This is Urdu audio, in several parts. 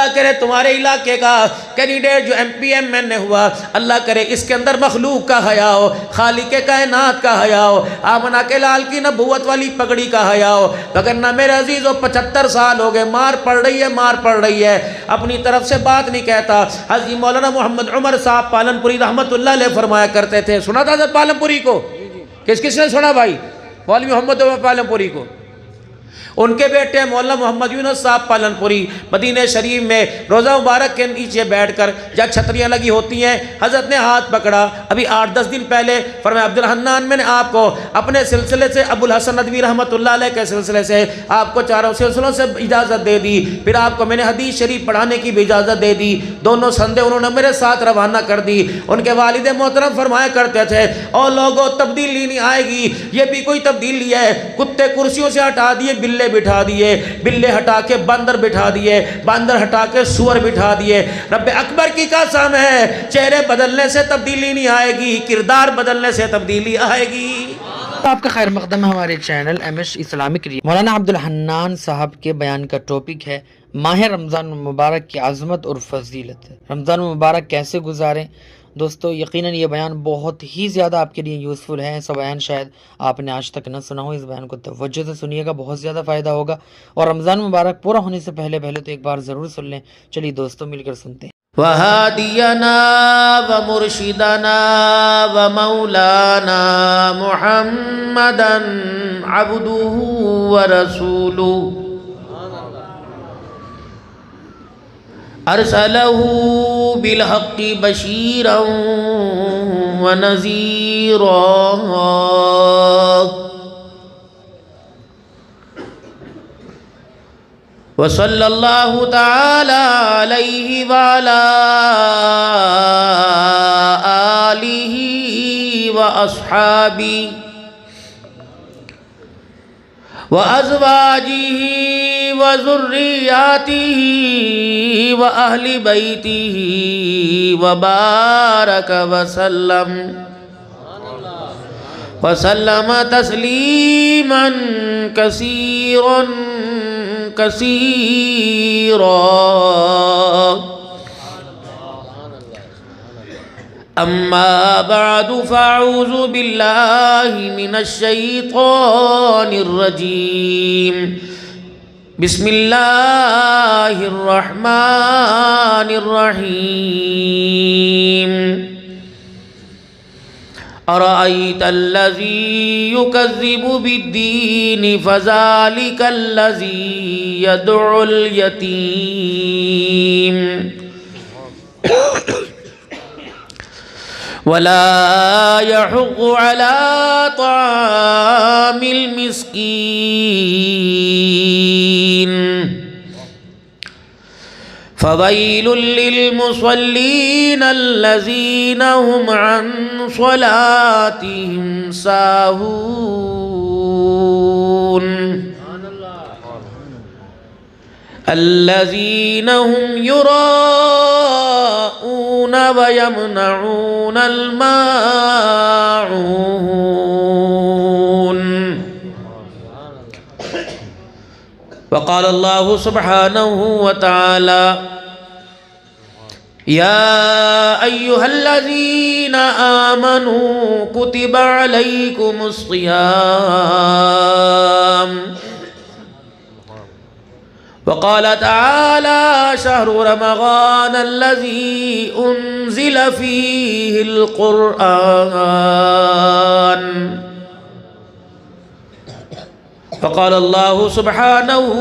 اللہ کرے تمہارے علاقے کا کینڈیڈیٹ جو MPMN نے ہوا، اللہ کرے اس کے اندر مخلوق کا حیا ہو، خالق کائنات کا حیا ہو، آمنہ کے لال کی نبوت والی پگڑی کا حیا ہو، وگرنہ میرے عزیزو 75 سال ہو گئے، مار پڑ رہی ہے، اپنی طرف سے بات نہیں کہتا۔ حضرت مولانا محمد عمر صاحب پالنپوری رحمت اللہ علیہ فرمایا کرتے تھے، سنا تھا حضرت پالنپوری کو؟ کس نے سنا بھائی؟ مولوی محمد عمر پالنپوری کو۔ ان کے بیٹے مولانا محمد یونس صاحب پالنپوری مدینہ شریف میں روزہ مبارک کے نیچے بیٹھ کر جب چھتریاں لگی ہوتی ہیں، حضرت نے ہاتھ پکڑا، ابھی 8-10 دن پہلے فرمایا عبد الحنان میں نے آپ کو اپنے سلسلے سے ابو الحسن ندوی رحمت اللہ علیہ کے سلسلے سے آپ کو چاروں سلسلوں سے اجازت دے دی، پھر آپ کو میں نے حدیث شریف پڑھانے کی بھی اجازت دے دی، دونوں سندے انہوں نے میرے ساتھ روانہ کر دی۔ ان کے والد محترم فرمایا کرتے تھے، اور لوگوں تبدیلی نہیں آئے گی، یہ بھی کوئی تبدیلی ہے، کتے کرسیوں سے ہٹا دیے بلے بٹھا دیے، بلے ہٹا کے بندر بٹھا دیے، بندر ہٹا کے سور بٹھا دیے۔ رب اکبر کی قسم ہے، چہرے بدلنے سے تبدیلی نہیں آئے گی، کردار بدلنے سے تبدیلی آئے گی۔ آپ کا خیر مقدم ہے ہمارے چینل MS اسلامک ریڈیو۔ مولانا عبد الحنان صاحب کے بیان کا ٹاپک ہے ماہ رمضان مبارک کی عظمت اور فضیلت۔ رمضان مبارک کیسے گزاریں؟ دوستو یقیناً یہ بیان بہت ہی زیادہ آپ کے لیے یوزفل ہے، ایسا بیان شاید آپ نے آج تک نہ سنا ہو، اس بیان کو توجہ سے سنیے گا، بہت زیادہ فائدہ ہوگا، اور رمضان مبارک پورا ہونے سے پہلے تو ایک بار ضرور سن لیں۔ چلیے دوستو مل کر سنتے ہیں۔ وَهَادِيَنَا وَمُرْشِدَنَا وَمَوْلَانَا مُحَمَّدًا عَبْدُهُ وَرَسُولُهُ أرسله بالحق بشيرا ونذيرا وصلى الله تعالى عليه وعلى آله وأصحابه وأزواجه وذرياته وأهل بيته وبارك وسلم تسليما كثيرا أما بعد فأعوذ بالله من الشيطان الرجيم بسم الله الرحمن الرحيم أرأيت الذي يكذب بالدين فذلك الذي يدعو اليتيم ولا يحض على طعام المسكين فويل للمصلين الذين هم عن صلاتهم ساهون الذين هم يراءون ويمنعون الماعون وقال الله سبحانه وتعالى يا أيها الذين آمنوا كتب عليكم الصيام وقال تعالى شهر رمضان الذي أنزل فيه القرآن فقال الله سبحانه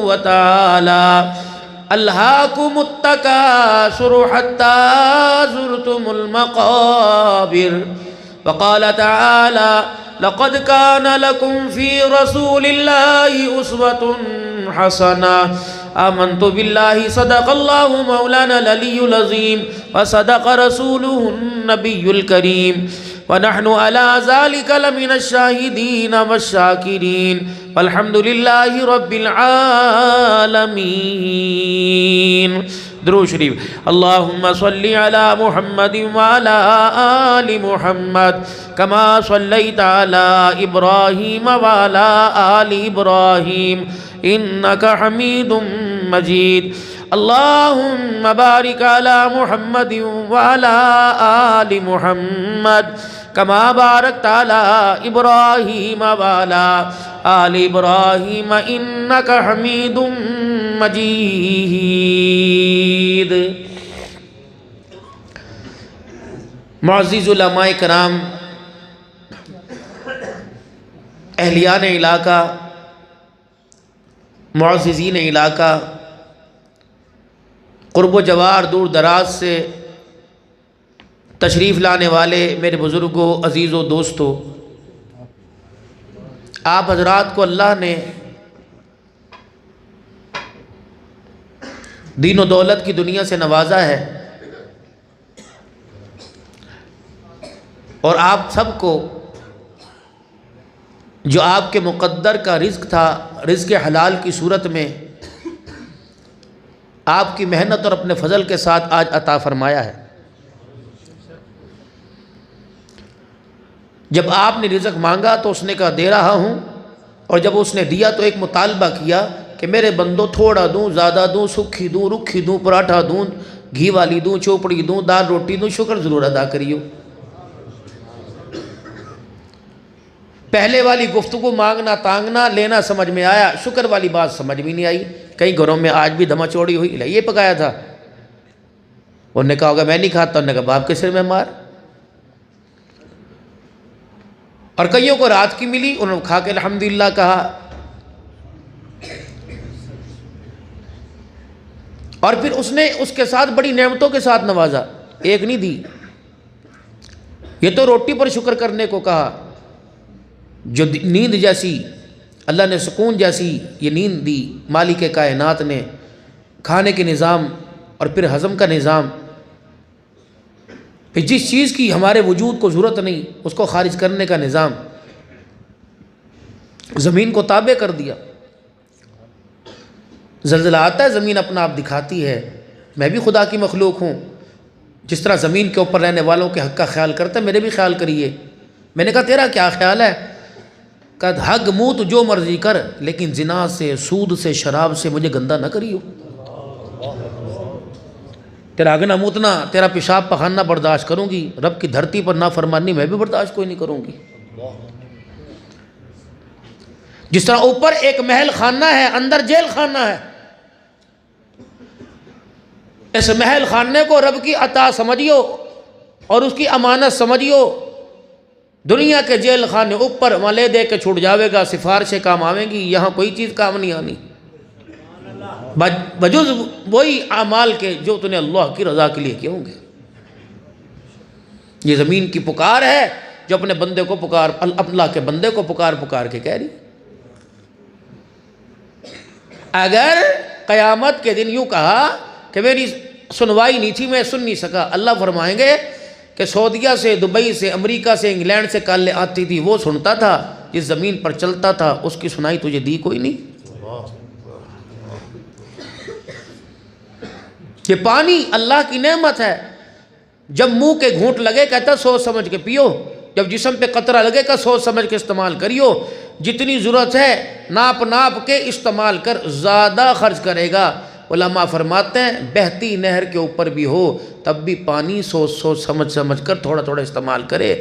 وتعالى ألهاكم التكاثر حتى زرتم المقابر وقال تعالى لقد كان لكم في رسول الله أسوة حسنة آمنت بالله صدق الله مولانا العلي العظيم وصدق رسوله النبي الكريم ونحن على ذلك لمن الشاهدين والشاكرين والحمد لله رب العالمين۔ درود شریف۔ اللهم صل على محمد وعلى آل محمد كما صليت على إبراهيم وعلى آل إبراهيم إنك حميد مجيد۔ اللہم بارک علی محمد وعلی آل محمد کما بارکت علی ابراہیم وعلی آل ابراہیم انک حمید مجید۔ معزز علماء کرام، اہلیان علاقہ، معززین علاقہ، قرب و جوار دور دراز سے تشریف لانے والے میرے بزرگوں، عزیزوں، دوستوں، آپ حضرات کو اللہ نے دین و دولت کی دنیا سے نوازا ہے، اور آپ سب کو جو آپ کے مقدر کا رزق تھا، رزق حلال کی صورت میں آپ کی محنت اور اپنے فضل کے ساتھ آج عطا فرمایا ہے۔ جب آپ نے رزق مانگا تو اس نے کہا دے رہا ہوں، اور جب اس نے دیا تو ایک مطالبہ کیا کہ میرے بندوں تھوڑا دوں، زیادہ دوں، سکھی دوں، رکھی دوں، پراٹھا دوں، گھی والی دوں، چوپڑی دوں، دال روٹی دوں، شکر ضرور ادا کریو۔ پہلے والی گفتگو مانگنا تانگنا لینا سمجھ میں آیا، شکر والی بات سمجھ میں نہیں آئی۔ کئی گھروں میں آج بھی دھما چوڑی ہوئی، یہ پکایا تھا، انہوں نے کہا ہوگا میں نہیں کھاتا، انہوں نے کہا باپ کے سر میں مار۔ اور کئیوں کو رات کی ملی، انہوں نے کھا کے الحمدللہ کہا۔ اور پھر اس نے اس کے ساتھ بڑی نعمتوں کے ساتھ نوازا، ایک نہیں دی، یہ تو روٹی پر شکر کرنے کو کہا، جو نیند جیسی اللہ نے سکون جیسی یہ نیند دی مالک کائنات نے، کھانے کے نظام اور پھر ہضم کا نظام، پھر جس چیز کی ہمارے وجود کو ضرورت نہیں اس کو خارج کرنے کا نظام، زمین کو تابع کر دیا۔ زلزلہ آتا ہے زمین اپنا آپ دکھاتی ہے، میں بھی خدا کی مخلوق ہوں، جس طرح زمین کے اوپر رہنے والوں کے حق کا خیال کرتا ہے میرے بھی خیال کریے۔ میں نے کہا تیرا کیا خیال ہے؟ کہ حق منہ تو جو مرضی کر، لیکن زنا سے، سود سے، شراب سے مجھے گندہ نہ کریو۔ تیرا اگنا موتنا، تیرا پیشاب پخانہ برداشت کروں گی، رب کی دھرتی پر نافرمانی میں بھی برداشت کوئی نہیں کروں گی۔ جس طرح اوپر ایک محل خانہ ہے، اندر جیل خانہ ہے، اس محل خانے کو رب کی عطا سمجھیو اور اس کی امانت سمجھیو۔ دنیا کے جیل خانے اوپر ملے دے کے چھوٹ جاوے گا، سفارشیں کام آویں گی، یہاں کوئی چیز کام نہیں آنی بجز وہی اعمال کے جو تو نے اللہ کی رضا کے لیے کیے ہوں گے۔ یہ زمین کی پکار ہے جو اپنے بندے کو پکار، اللہ کے بندے کو پکار پکار کے کہہ رہی۔ اگر قیامت کے دن یوں کہا کہ میری سنوائی نہیں تھی، میں سن نہیں سکا، اللہ فرمائیں گے کہ سعودیہ سے، دبئی سے، امریکہ سے، انگلینڈ سے کالیں آتی تھی، وہ سنتا تھا، جس زمین پر چلتا تھا اس کی سنائی تجھے دی کوئی نہیں۔ یہ پانی اللہ کی نعمت ہے، جب منہ کے گھونٹ لگے کہتا سوچ سمجھ کے پیو، جب جسم پہ قطرہ لگے کہ سوچ سمجھ کے استعمال کریو، جتنی ضرورت ہے ناپ ناپ کے استعمال کر، زیادہ خرچ کرے گا۔ علماء فرماتے ہیں بہتی نہر کے اوپر بھی ہو تب بھی پانی سوچ سوچ سمجھ سمجھ کر تھوڑا تھوڑا استعمال کرے،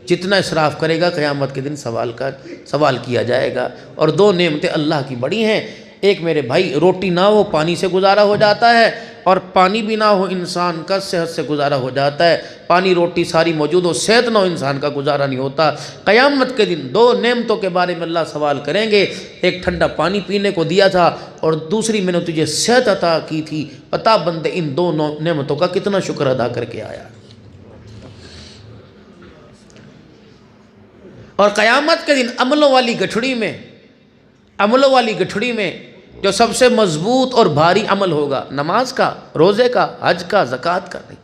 جتنا اسراف کرے گا قیامت کے دن سوال کیا جائے گا۔ اور دو نعمتیں اللہ کی بڑی ہیں، ایک میرے بھائی روٹی نہ ہو پانی سے گزارا ہو جاتا ہے، اور پانی بھی نہ ہو انسان کا صحت سے گزارا ہو جاتا ہے۔ پانی روٹی ساری موجود ہو، صحت نہ ہو انسان کا گزارا نہیں ہوتا۔ قیامت کے دن دو نعمتوں کے بارے میں اللہ سوال کریں گے، ایک ٹھنڈا پانی پینے کو دیا تھا اور دوسری میں نے تجھے صحت عطا کی تھی، بتا بندے ان دو نعمتوں کا کتنا شکر ادا کر کے آیا۔ اور قیامت کے دن عملوں والی گٹھڑی میں جو سب سے مضبوط اور بھاری عمل ہوگا، نماز کا، روزے کا، حج کا، زکوٰۃ کا نہیں۔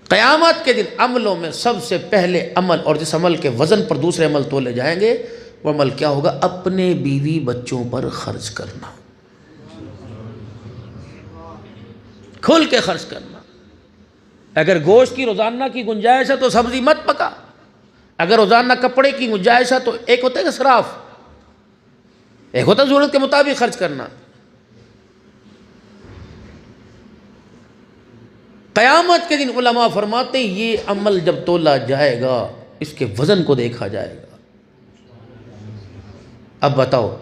قیامت کے دن عملوں میں سب سے پہلے عمل، اور جس عمل کے وزن پر دوسرے عمل تولے جائیں گے، وہ عمل کیا ہوگا؟ اپنے بیوی بچوں پر خرچ کرنا، کھل کے خرچ کرنا۔ اگر گوشت کی روزانہ کی گنجائش ہے تو سبزی مت پکا، اگر روزانہ کپڑے کی گنجائش ہے تو ایک ہوتا ہے اسراف، ایک ہوتا ضرورت کے مطابق خرچ کرنا. قیامت کے دن علماء فرماتے ہیں یہ عمل جب تولا جائے گا اس کے وزن کو دیکھا جائے گا. اب بتاؤ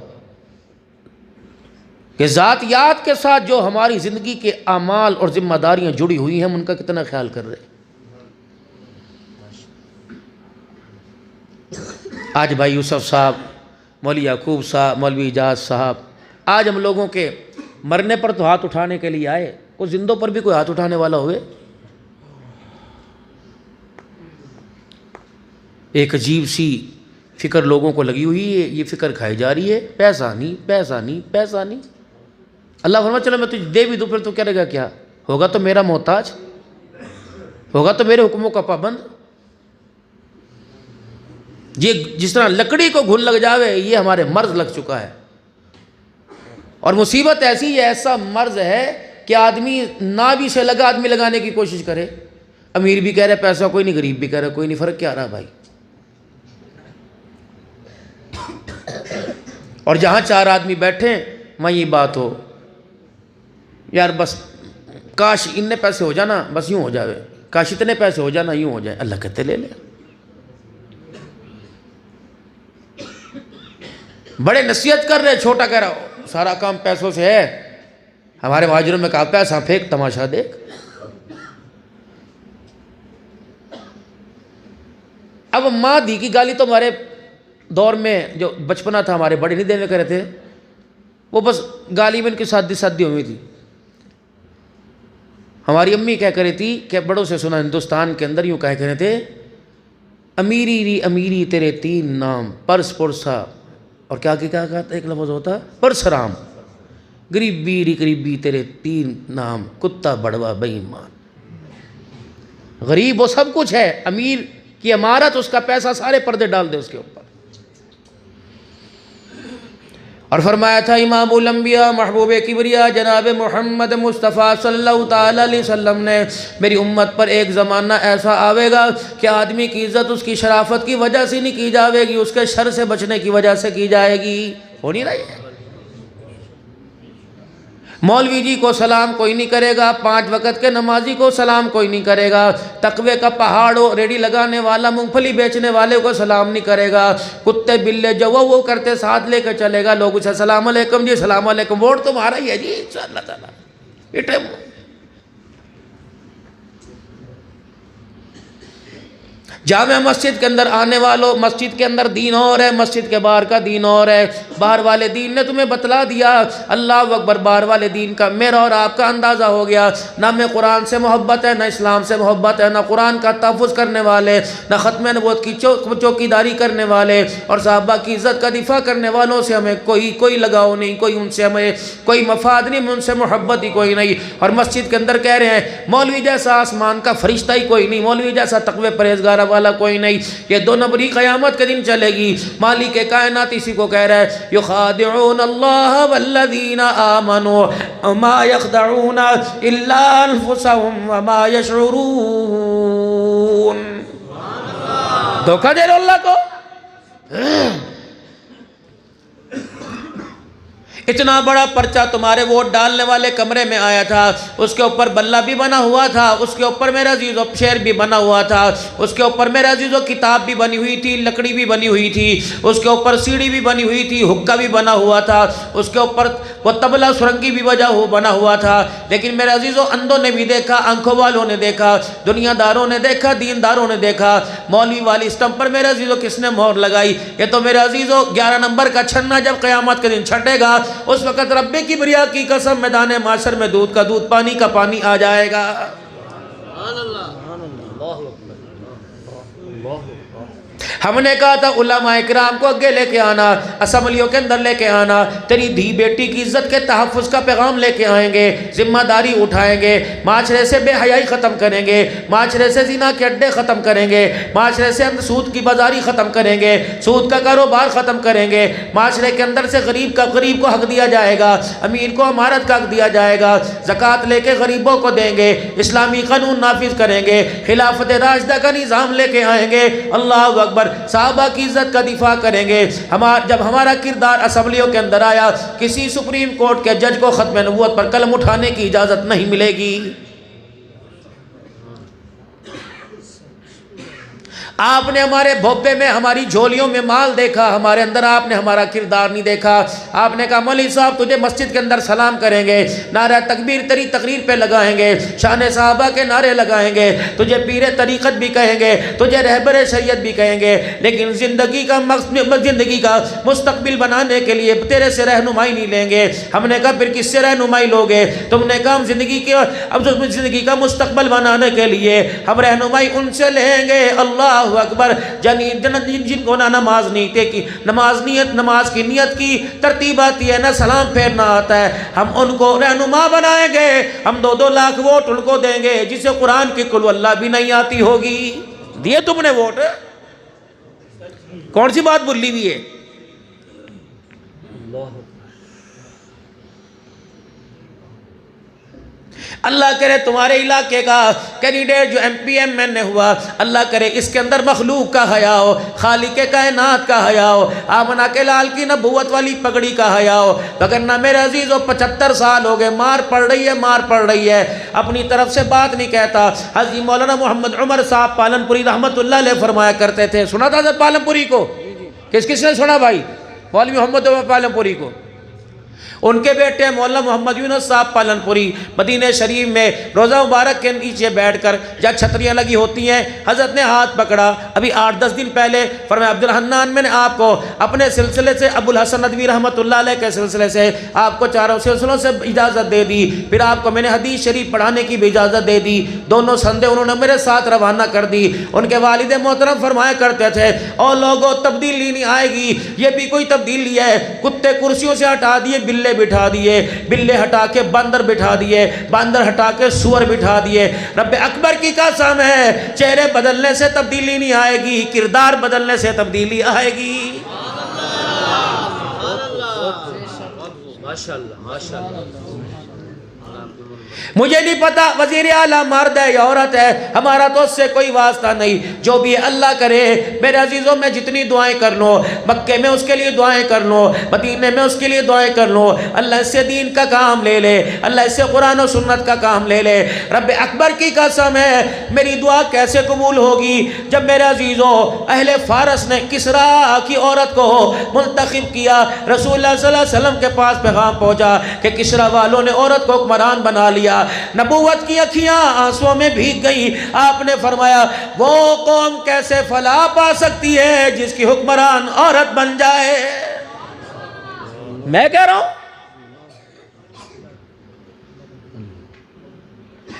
کہ ذاتیات کے ساتھ جو ہماری زندگی کے اعمال اور ذمہ داریاں جڑی ہوئی ہیں ہم ان کا کتنا خیال کر رہے ہیں. آج بھائی یوسف صاحب، مولوی یعقوب صاحب، مولوی اجاز صاحب آج ہم لوگوں کے مرنے پر تو ہاتھ اٹھانے کے لیے آئے، وہ زندوں پر بھی کوئی ہاتھ اٹھانے والا ہوئے. ایک عجیب سی فکر لوگوں کو لگی ہوئی ہے، یہ فکر کھائی جا رہی ہے، پیسہ نہیں پیسہ نہیں پیسہ نہیں. اللہ فرماتا چلو میں تجھے دے بھی دوں پھر تو کیا رہے گا، کیا ہوگا تو میرا محتاج، ہوگا تو میرے حکموں کا پابند. یہ جس طرح لکڑی کو گھن لگ جاوے یہ ہمارے مرض لگ چکا ہے. اور مصیبت ایسی ہے، ایسا مرض ہے کہ آدمی نہ بھی سے لگا آدمی لگانے کی کوشش کرے. امیر بھی کہہ رہے پیسہ کوئی نہیں، غریب بھی کہہ رہے کوئی نہیں، فرق کیا رہا بھائی. اور جہاں چار آدمی بیٹھے وہاں یہ بات ہو یار بس کاش اتنے پیسے ہو جانا بس یوں ہو جاوے، کاش اتنے پیسے ہو جانا یوں ہو جائے. اللہ کہتے لے لے. بڑے نصیحت کر رہے، چھوٹا کہہ رہا ہو سارا کام پیسوں سے ہے. ہمارے مہاجروں میں کہا پیسہ پھینک تماشا دیکھ. اب ماں دی کی گالی تو ہمارے دور میں جو بچپنا تھا ہمارے بڑے نہیں دینے کرے تھے، وہ بس گالی میں ان کی شادی ہوئی تھی. ہماری امی کہہ کرے تھی کہ بڑوں سے سنا ہندوستان کے اندر یوں کہہ کرے تھے، امیری ری امیری تیرے تین نام، پرس پرسا اور کیا کہا تھا ایک لفظ ہوتا پرسرام، غریبی ری غریبی تیرے تین نام، کتا بڑوا بے ایمان. غریب وہ سب کچھ ہے، امیر کی عمارت اس کا پیسہ سارے پردے ڈال دے اس کے اوپر. اور فرمایا تھا امام الانبیاء محبوب کبریا جناب محمد مصطفیٰ صلی اللہ تعالی علیہ وسلم نے میری امت پر ایک زمانہ ایسا آوے گا کہ آدمی کی عزت اس کی شرافت کی وجہ سے نہیں کی جاوے گی، اس کے شر سے بچنے کی وجہ سے کی جائے گی. ہو نہیں رہی ہے. مولوی جی کو سلام کوئی نہیں کرے گا، 5 وقت کے نمازی کو سلام کوئی نہیں کرے گا، تقوی کا پہاڑ ہو ریڈی لگانے والا مونگ پھلی بیچنے والے کو سلام نہیں کرے گا، کتے بلے جو وہ کرتے ساتھ لے کے چلے گا، لوگ اسے سلام علیکم جی سلام علیکم، ووٹ تمہارا ہی ہے جی انشاءاللہ تعالیٰ. جامع مسجد کے اندر آنے والوں، مسجد کے اندر دین اور ہے، مسجد کے باہر کا دین اور ہے. باہر والے دین نے تمہیں بتلا دیا، اللہ اکبر، باہر والے دین کا میرا اور آپ کا اندازہ ہو گیا. نہ میں قرآن سے محبت ہے، نہ اسلام سے محبت ہے، نہ قرآن کا تحفظ کرنے والے، نہ ختم نبوت کی چوکی داری کرنے والے اور صحابہ کی عزت کا دفاع کرنے والوں سے ہمیں کوئی لگاؤ نہیں، کوئی ان سے ہمیں کوئی مفاد نہیں، ان سے محبت ہی کوئی نہیں. اور مسجد کے اندر کہہ رہے ہیں مولوی جیسا آسمان کا فرشتہ ہی کوئی نہیں، مولوی جیسا تقوی پرہیزگار والا کوئی نہیں. یہ 2 نمبری قیامت کے دن چلے گی. مالک کائنات اسی کو کہہ رہا ہے یخادعون اللہ والذین آمنوا وما یخدعون الا انفسهم وما یشعرون. دھوکہ دے رہے اللہ کو. اتنا بڑا پرچہ تمہارے ووٹ ڈالنے والے کمرے میں آیا تھا، اس کے اوپر بلہ بھی بنا ہوا تھا، اس کے اوپر میرے عزیزو شیر بھی بنا ہوا تھا، اس کے اوپر میرے عزیزو کتاب بھی بنی ہوئی تھی، لکڑی بھی بنی ہوئی تھی، اس کے اوپر سیڑھی بھی بنی ہوئی تھی، حکہ بھی بنا ہوا تھا، اس کے اوپر وہ طبلہ سرنگی بھی بنا ہوا تھا. لیکن میرے عزیزو اندھوں نے بھی دیکھا، آنکھوں والوں نے دیکھا، دنیا داروں نے دیکھا، دینداروں نے دیکھا. مولوی والی اسٹمپ پر میرے عزیزو کس نے مہر لگائی؟ یہ تو میرے عزیزو 11 نمبر کا چھنا جب قیامت کے دن چھٹے گا اس وقت رب کبریا کی قسم میدان معاشر میں دودھ کا دودھ پانی کا پانی آ جائے گا. ہم نے کہا تھا علماء اکرام کو اگے لے کے آنا، اسمبلیوں کے اندر لے کے آنا، تیری دھی بیٹی کی عزت کے تحفظ کا پیغام لے کے آئیں گے، ذمہ داری اٹھائیں گے، معاشرے سے بے حیائی ختم کریں گے، معاشرے سے زنا کے اڈے ختم کریں گے، معاشرے سے سود کی بازاری ختم کریں گے، سود کا کاروبار ختم کریں گے، معاشرے کے اندر سے غریب کو حق دیا جائے گا، امیر کو امارت کا حق دیا جائے گا، زکوٰۃ لے کے غریبوں کو دیں گے، اسلامی قانون نافذ کریں گے، خلافت راشدہ کا نظام لے کے آئیں گے. اللہ اکبر. صحابہ کی عزت کا دفاع کریں گے. جب ہمارا کردار اسمبلیوں کے اندر آیا, کسی سپریم کورٹ کے جج کو ختم نبوت پر قلم اٹھانے کی اجازت نہیں ملے گی. آپ نے ہمارے بھوپے میں, ہماری جھولیوں میں مال دیکھا, ہمارے اندر آپ نے ہمارا کردار نہیں دیکھا. آپ نے کہا مولوی صاحب تجھے مسجد کے اندر سلام کریں گے, نعرہ تکبیر تیری تقریر پہ لگائیں گے, شان صحابہ کے نعرے لگائیں گے, تجھے پیر طریقت بھی کہیں گے, تجھے رہبر شریعت بھی کہیں گے, لیکن زندگی کا مستقبل بنانے کے لیے تیرے سے رہنمائی نہیں لیں گے. ہم نے کہا پھر کس سے رہنمائی لوگے؟ تم نے کہا ہم زندگی کا مستقبل بنانے کے لیے ہم رہنمائی ان سے لیں گے. اللہ اکبر. جن کو نہ نماز کی نیت کی ترتیب آتی ہے, نہ سلام پھیرنا آتا ہے, ہم ان کو رہنما بنائیں گے. ہم 2 لاکھ ووٹ ان کو دیں گے جسے قرآن کی قل اللہ بھی نہیں آتی ہوگی. دیے تم نے ووٹ؟ کون سی بات بھلی ہوئی ہے؟ اللہ کرے تمہارے علاقے کا کینڈیڈیٹ جو MPMN ہوا, اللہ کرے اس کے اندر مخلوق کا حیا ہو, خالق کائنات کا حیا ہو, آمنہ کے لال کی نبوت والی پگڑی کا حیا ہو. وگرنہ میرے عزیزو 75 سال ہو گئے, مار پڑ رہی ہے, اپنی طرف سے بات نہیں کہتا. حضرت مولانا محمد عمر صاحب پالنپوری رحمت اللہ علیہ فرمایا کرتے تھے, سنا تھا حضرت پالنپوری کو؟ کس نے سنا بھائی؟ مولوی محمد عمر پالنپوری کو. ان کے بیٹے مولانا محمد یونس صاحب پالنپوری مدینہ شریف میں روزہ مبارک کے نیچے بیٹھ کر جہاں چھتریاں لگی ہوتی ہیں, حضرت نے ہاتھ پکڑا. ابھی 8-10 دن پہلے فرمایا عبدالحنان میں نے آپ کو اپنے سلسلے سے, ابو الحسن ندوی رحمت اللہ علیہ کے سلسلے سے آپ کو 4 سلسلوں سے اجازت دے دی. پھر آپ کو میں نے حدیث شریف پڑھانے کی بھی اجازت دے دی. دونوں سندے انہوں نے میرے ساتھ روانہ کر دی. ان کے والد محترم فرمایا کرتے تھے, اور لوگوں تبدیلی نہیں آئے گی, یہ بھی کوئی تبدیلی ہے. کتے کرسیوں سے ہٹا دیے, بلے بٹھا دیے, بلے ہٹا کے باندر بٹھا دیے, باندر ہٹا کے سور بٹھا دیے. رب اکبر کی قسم ہے, چہرے بدلنے سے تبدیلی نہیں آئے گی, کردار بدلنے سے تبدیلی آئے گی. مجھے نہیں پتا وزیر اعلیٰ مرد ہے یا عورت ہے, ہمارا تو اس سے کوئی واسطہ نہیں. جو بھی اللہ کرے میرے عزیزوں, میں جتنی دعائیں کر لوں, مکے میں اس کے لیے دعائیں کر لوں, مدینے میں اس کے لیے دعائیں کر لوں, اللہ اس سے دین کا کام لے لے, اللہ اس سے قرآن و سنت کا کام لے لے. رب اکبر کی قسم ہے, میری دعا کیسے قبول ہوگی جب میرے عزیزوں اہل فارس نے کسرا کی عورت کو منتخب کیا. رسول اللہ صلی اللہ علیہ وسلم کے پاس پیغام پہنچا کہ کسرا والوں نے عورت کو حکمران بنا لیا. نبوت کی اکھیاں آنسوں میں بھیگ گئی. آپ نے فرمایا وہ قوم کیسے فلاح پا سکتی ہے جس کی حکمران عورت بن جائے. میں کہہ رہا ہوں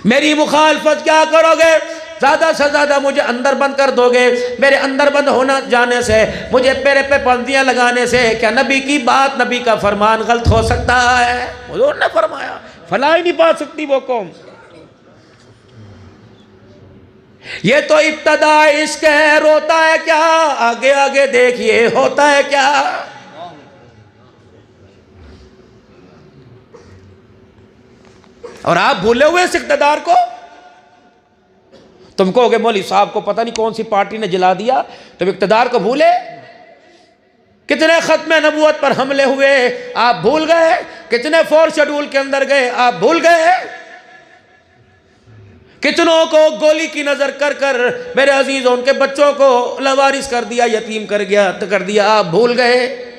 میری مخالفت کیا کرو گے؟ زیادہ سے زیادہ مجھے اندر بند کر دو گے. میرے اندر بند ہونا جانے سے, مجھے پیرے پہ پابندیاں لگانے سے کیا نبی کی بات, نبی کا فرمان غلط ہو سکتا ہے؟ حضور نے فرمایا فلاح ہی نہیں پا سکتی وہ قوم. یہ تو ابتدا عشق ہے, روتا ہے کیا, آگے آگے دیکھیے ہوتا ہے کیا. اور آپ بھولے ہوئے اس اقتدار کو. تم کہو گے مولوی صاحب کو پتہ نہیں کون سی پارٹی نے جلا دیا, تم اقتدار کو بھولے. کتنے ختم نبوت پر حملے ہوئے آپ بھول گئے, کتنے 4 شیڈول کے اندر گئے آپ بھول گئے, کتنوں کو گولی کی نظر کر کر میرے عزیزوں ان کے بچوں کو لاوارث کر دیا, یتیم کر دیا آپ بھول گئے.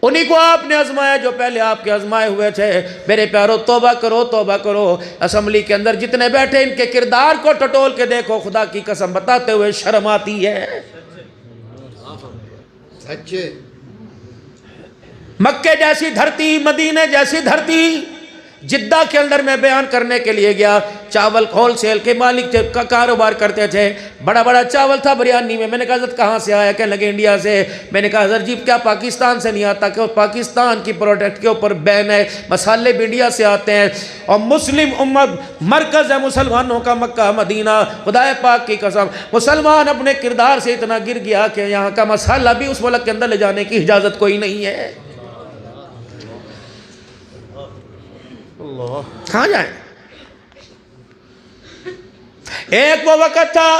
انہی کو آپ نے آزمایا جو پہلے آپ کے آزمائے ہوئے تھے. میرے پیارو توبہ کرو, توبہ کرو. اسمبلی کے اندر جتنے بیٹھے ان کے کردار کو ٹٹول کے دیکھو, خدا کی قسم بتاتے ہوئے شرم آتی ہے. مکے جیسی دھرتی, مدینے جیسی دھرتی, جدہ کے اندر میں بیان کرنے کے لیے گیا. چاول ہول سیل کے مالک تھے, کاروبار کرتے تھے, بڑا بڑا چاول تھا بریانی میں. میں نے کہا حضرت کہاں سے آیا؟ کہنے لگے انڈیا سے. میں نے کہا حضرت جی کیا پاکستان سے نہیں آتا؟ کہ پاکستان کی پروڈکٹ کے اوپر بین ہے, مسالے بھی انڈیا سے آتے ہیں. اور مسلم امت مرکز ہے مسلمانوں کا, مکہ مدینہ. خدا پاک کی قسم مسلمان اپنے کردار سے اتنا گر گیا کہ یہاں کا مسالہ بھی اس ملک کے اندر لے جانے کی اجازت کوئی نہیں ہے. کہاں جائیں؟ ایک وہ وقت تھا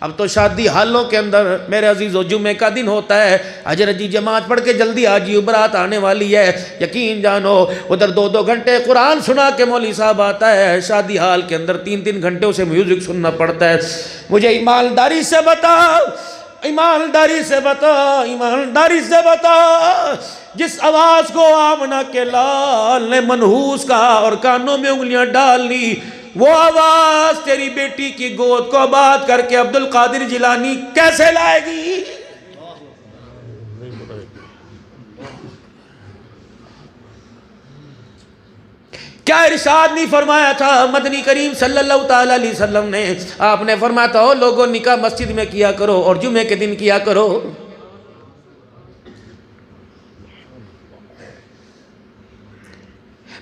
اب تو شادی حالوں کے اندر میرے عزیزو جمعے کا دن ہوتا ہے، اجر جی جماعت پڑھ کے جلدی آجیو برات آنے والی ہے، یقین جانو ادھر 2 گھنٹے قرآن سنا کے مولوی صاحب آتا ہے، شادی حال کے اندر 3 گھنٹے اسے میوزک سننا پڑتا ہے۔ مجھے ایمانداری سے بتا، ایمانداری سے بتا، ایمانداری سے بتا، جس آواز کو آمنہ کے لال نے منحوس کہا اور کانوں میں انگلیاں ڈال لی، وہ آواز تیری بیٹی کی گود کو آباد کر کے عبدالقادر جیلانی کیسے لائے گی؟ کیا ارشاد نہیں فرمایا تھا مدنی کریم صلی اللہ تعالیٰ علیہ وسلم نے؟ آپ نے فرمایا تھا او لوگوں نکاح مسجد میں کیا کرو اور جمعے کے دن کیا کرو۔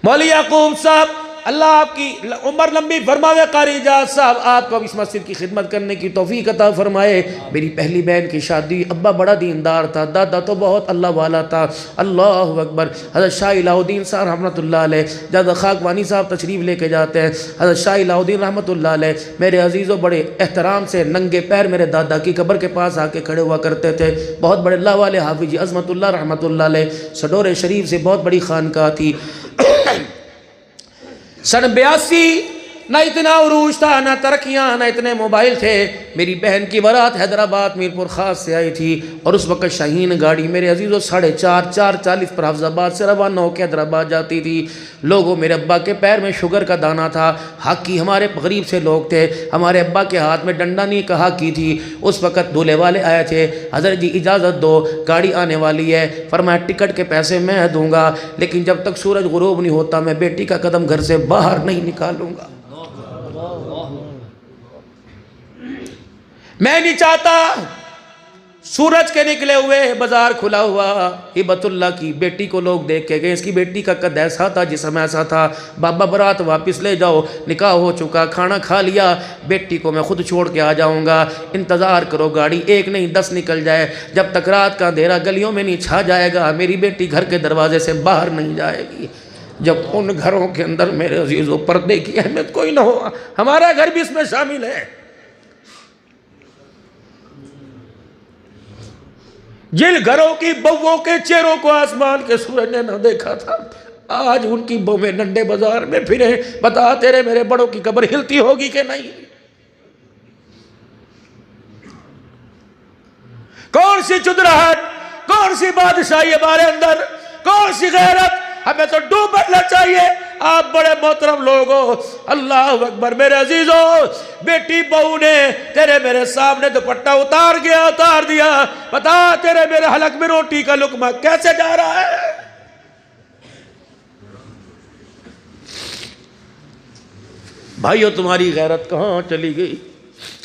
مولوی یعقوب صاحب اللہ آپ کی عمر لمبی فرماوے، قاری اجاز صاحب آپ کو اس مسجد کی خدمت کرنے کی توفیق عطا فرمائے۔ میری پہلی بہن کی شادی، ابا بڑا دیندار تھا، دادا تو بہت اللہ والا تھا، اللہ اکبر۔ حضرت شاہ الہ الدین صاحب رحمۃ اللہ علیہ، جب خاکوانی صاحب تشریف لے کے جاتے ہیں، حضرت شاہ الہ الدین رحمۃ اللہ علیہ میرے عزیزوں بڑے احترام سے ننگے پیر میرے دادا کی قبر کے پاس آ کے کھڑے ہوا کرتے تھے۔ بہت بڑے اللہ والے حافظ جی عظمت اللہ رحمۃ اللہ علیہ، سڈور شریف سے بہت بڑی خانقاہ تھی۔ سن 82 نہ اتنا عروج تھا، نہ ترقیاں، نہ اتنے موبائل تھے۔ میری بہن کی بارات حیدرآباد میرپور خاص سے آئی تھی اور اس وقت شاہین گاڑی میرے عزیزوں 4:30 پر حفظ آباد سے روانہ ہو کے حیدرآباد جاتی تھی۔ لوگوں میرے ابا کے پیر میں شوگر کا دانہ تھا، ہاکی ہمارے غریب سے لوگ تھے، ہمارے ابا کے ہاتھ میں ڈنڈا نہیں کا ہاکی تھی۔ اس وقت دولے والے آئے تھے، حضرت جی اجازت دو گاڑی آنے والی ہے، فرمایا ٹکٹ کے پیسے میں دوں گا لیکن جب تک سورج غروب نہیں ہوتا میں بیٹی کا قدم گھر سے باہر نہیں نکالوں گا۔ میں نہیں چاہتا سورج کے نکلے ہوئے بازار کھلا ہوا ہبت اللہ کی بیٹی کو لوگ دیکھ کے گئے، اس کی بیٹی کا قد ایسا تھا، جسم ایسا تھا، بابا برات واپس لے جاؤ، نکاح ہو چکا، کھانا کھا لیا، بیٹی کو میں خود چھوڑ کے آ جاؤں گا، انتظار کرو گاڑی 1 نہیں 10 نکل جائے، جب تک رات کا اندھیرا گلیوں میں نہیں چھا جائے گا میری بیٹی گھر کے دروازے سے باہر نہیں جائے گی۔ جب ان گھروں کے اندر میرے عزیزوں پردے کی اہمیت کوئی نہ ہو، ہمارا گھر بھی اس میں شامل ہے، جن گھروں کی بہووں کے چہروں کو آسمان کے سورج نے نہ دیکھا تھا، آج ان کی بہویں ننڈے بازار میں پھریں، بتا تیرے میرے بڑوں کی قبر ہلتی ہوگی کہ نہیں؟ کون سی چدراہٹ، کون سی بادشاہی ہمارے اندر، کون سی غیرت؟ ہمیں تو ڈوب مرنا چاہیے۔ آپ بڑے محترم لوگ ہو، اللہ اکبر میرے عزیزو، بیٹی بہو نے تیرے میرے سامنے دوپٹہ اتار دیا، بتا تیرے میرے حلق میں روٹی کا لقمہ کیسے جا رہا ہے؟ بھائیو تمہاری غیرت کہاں چلی گئی؟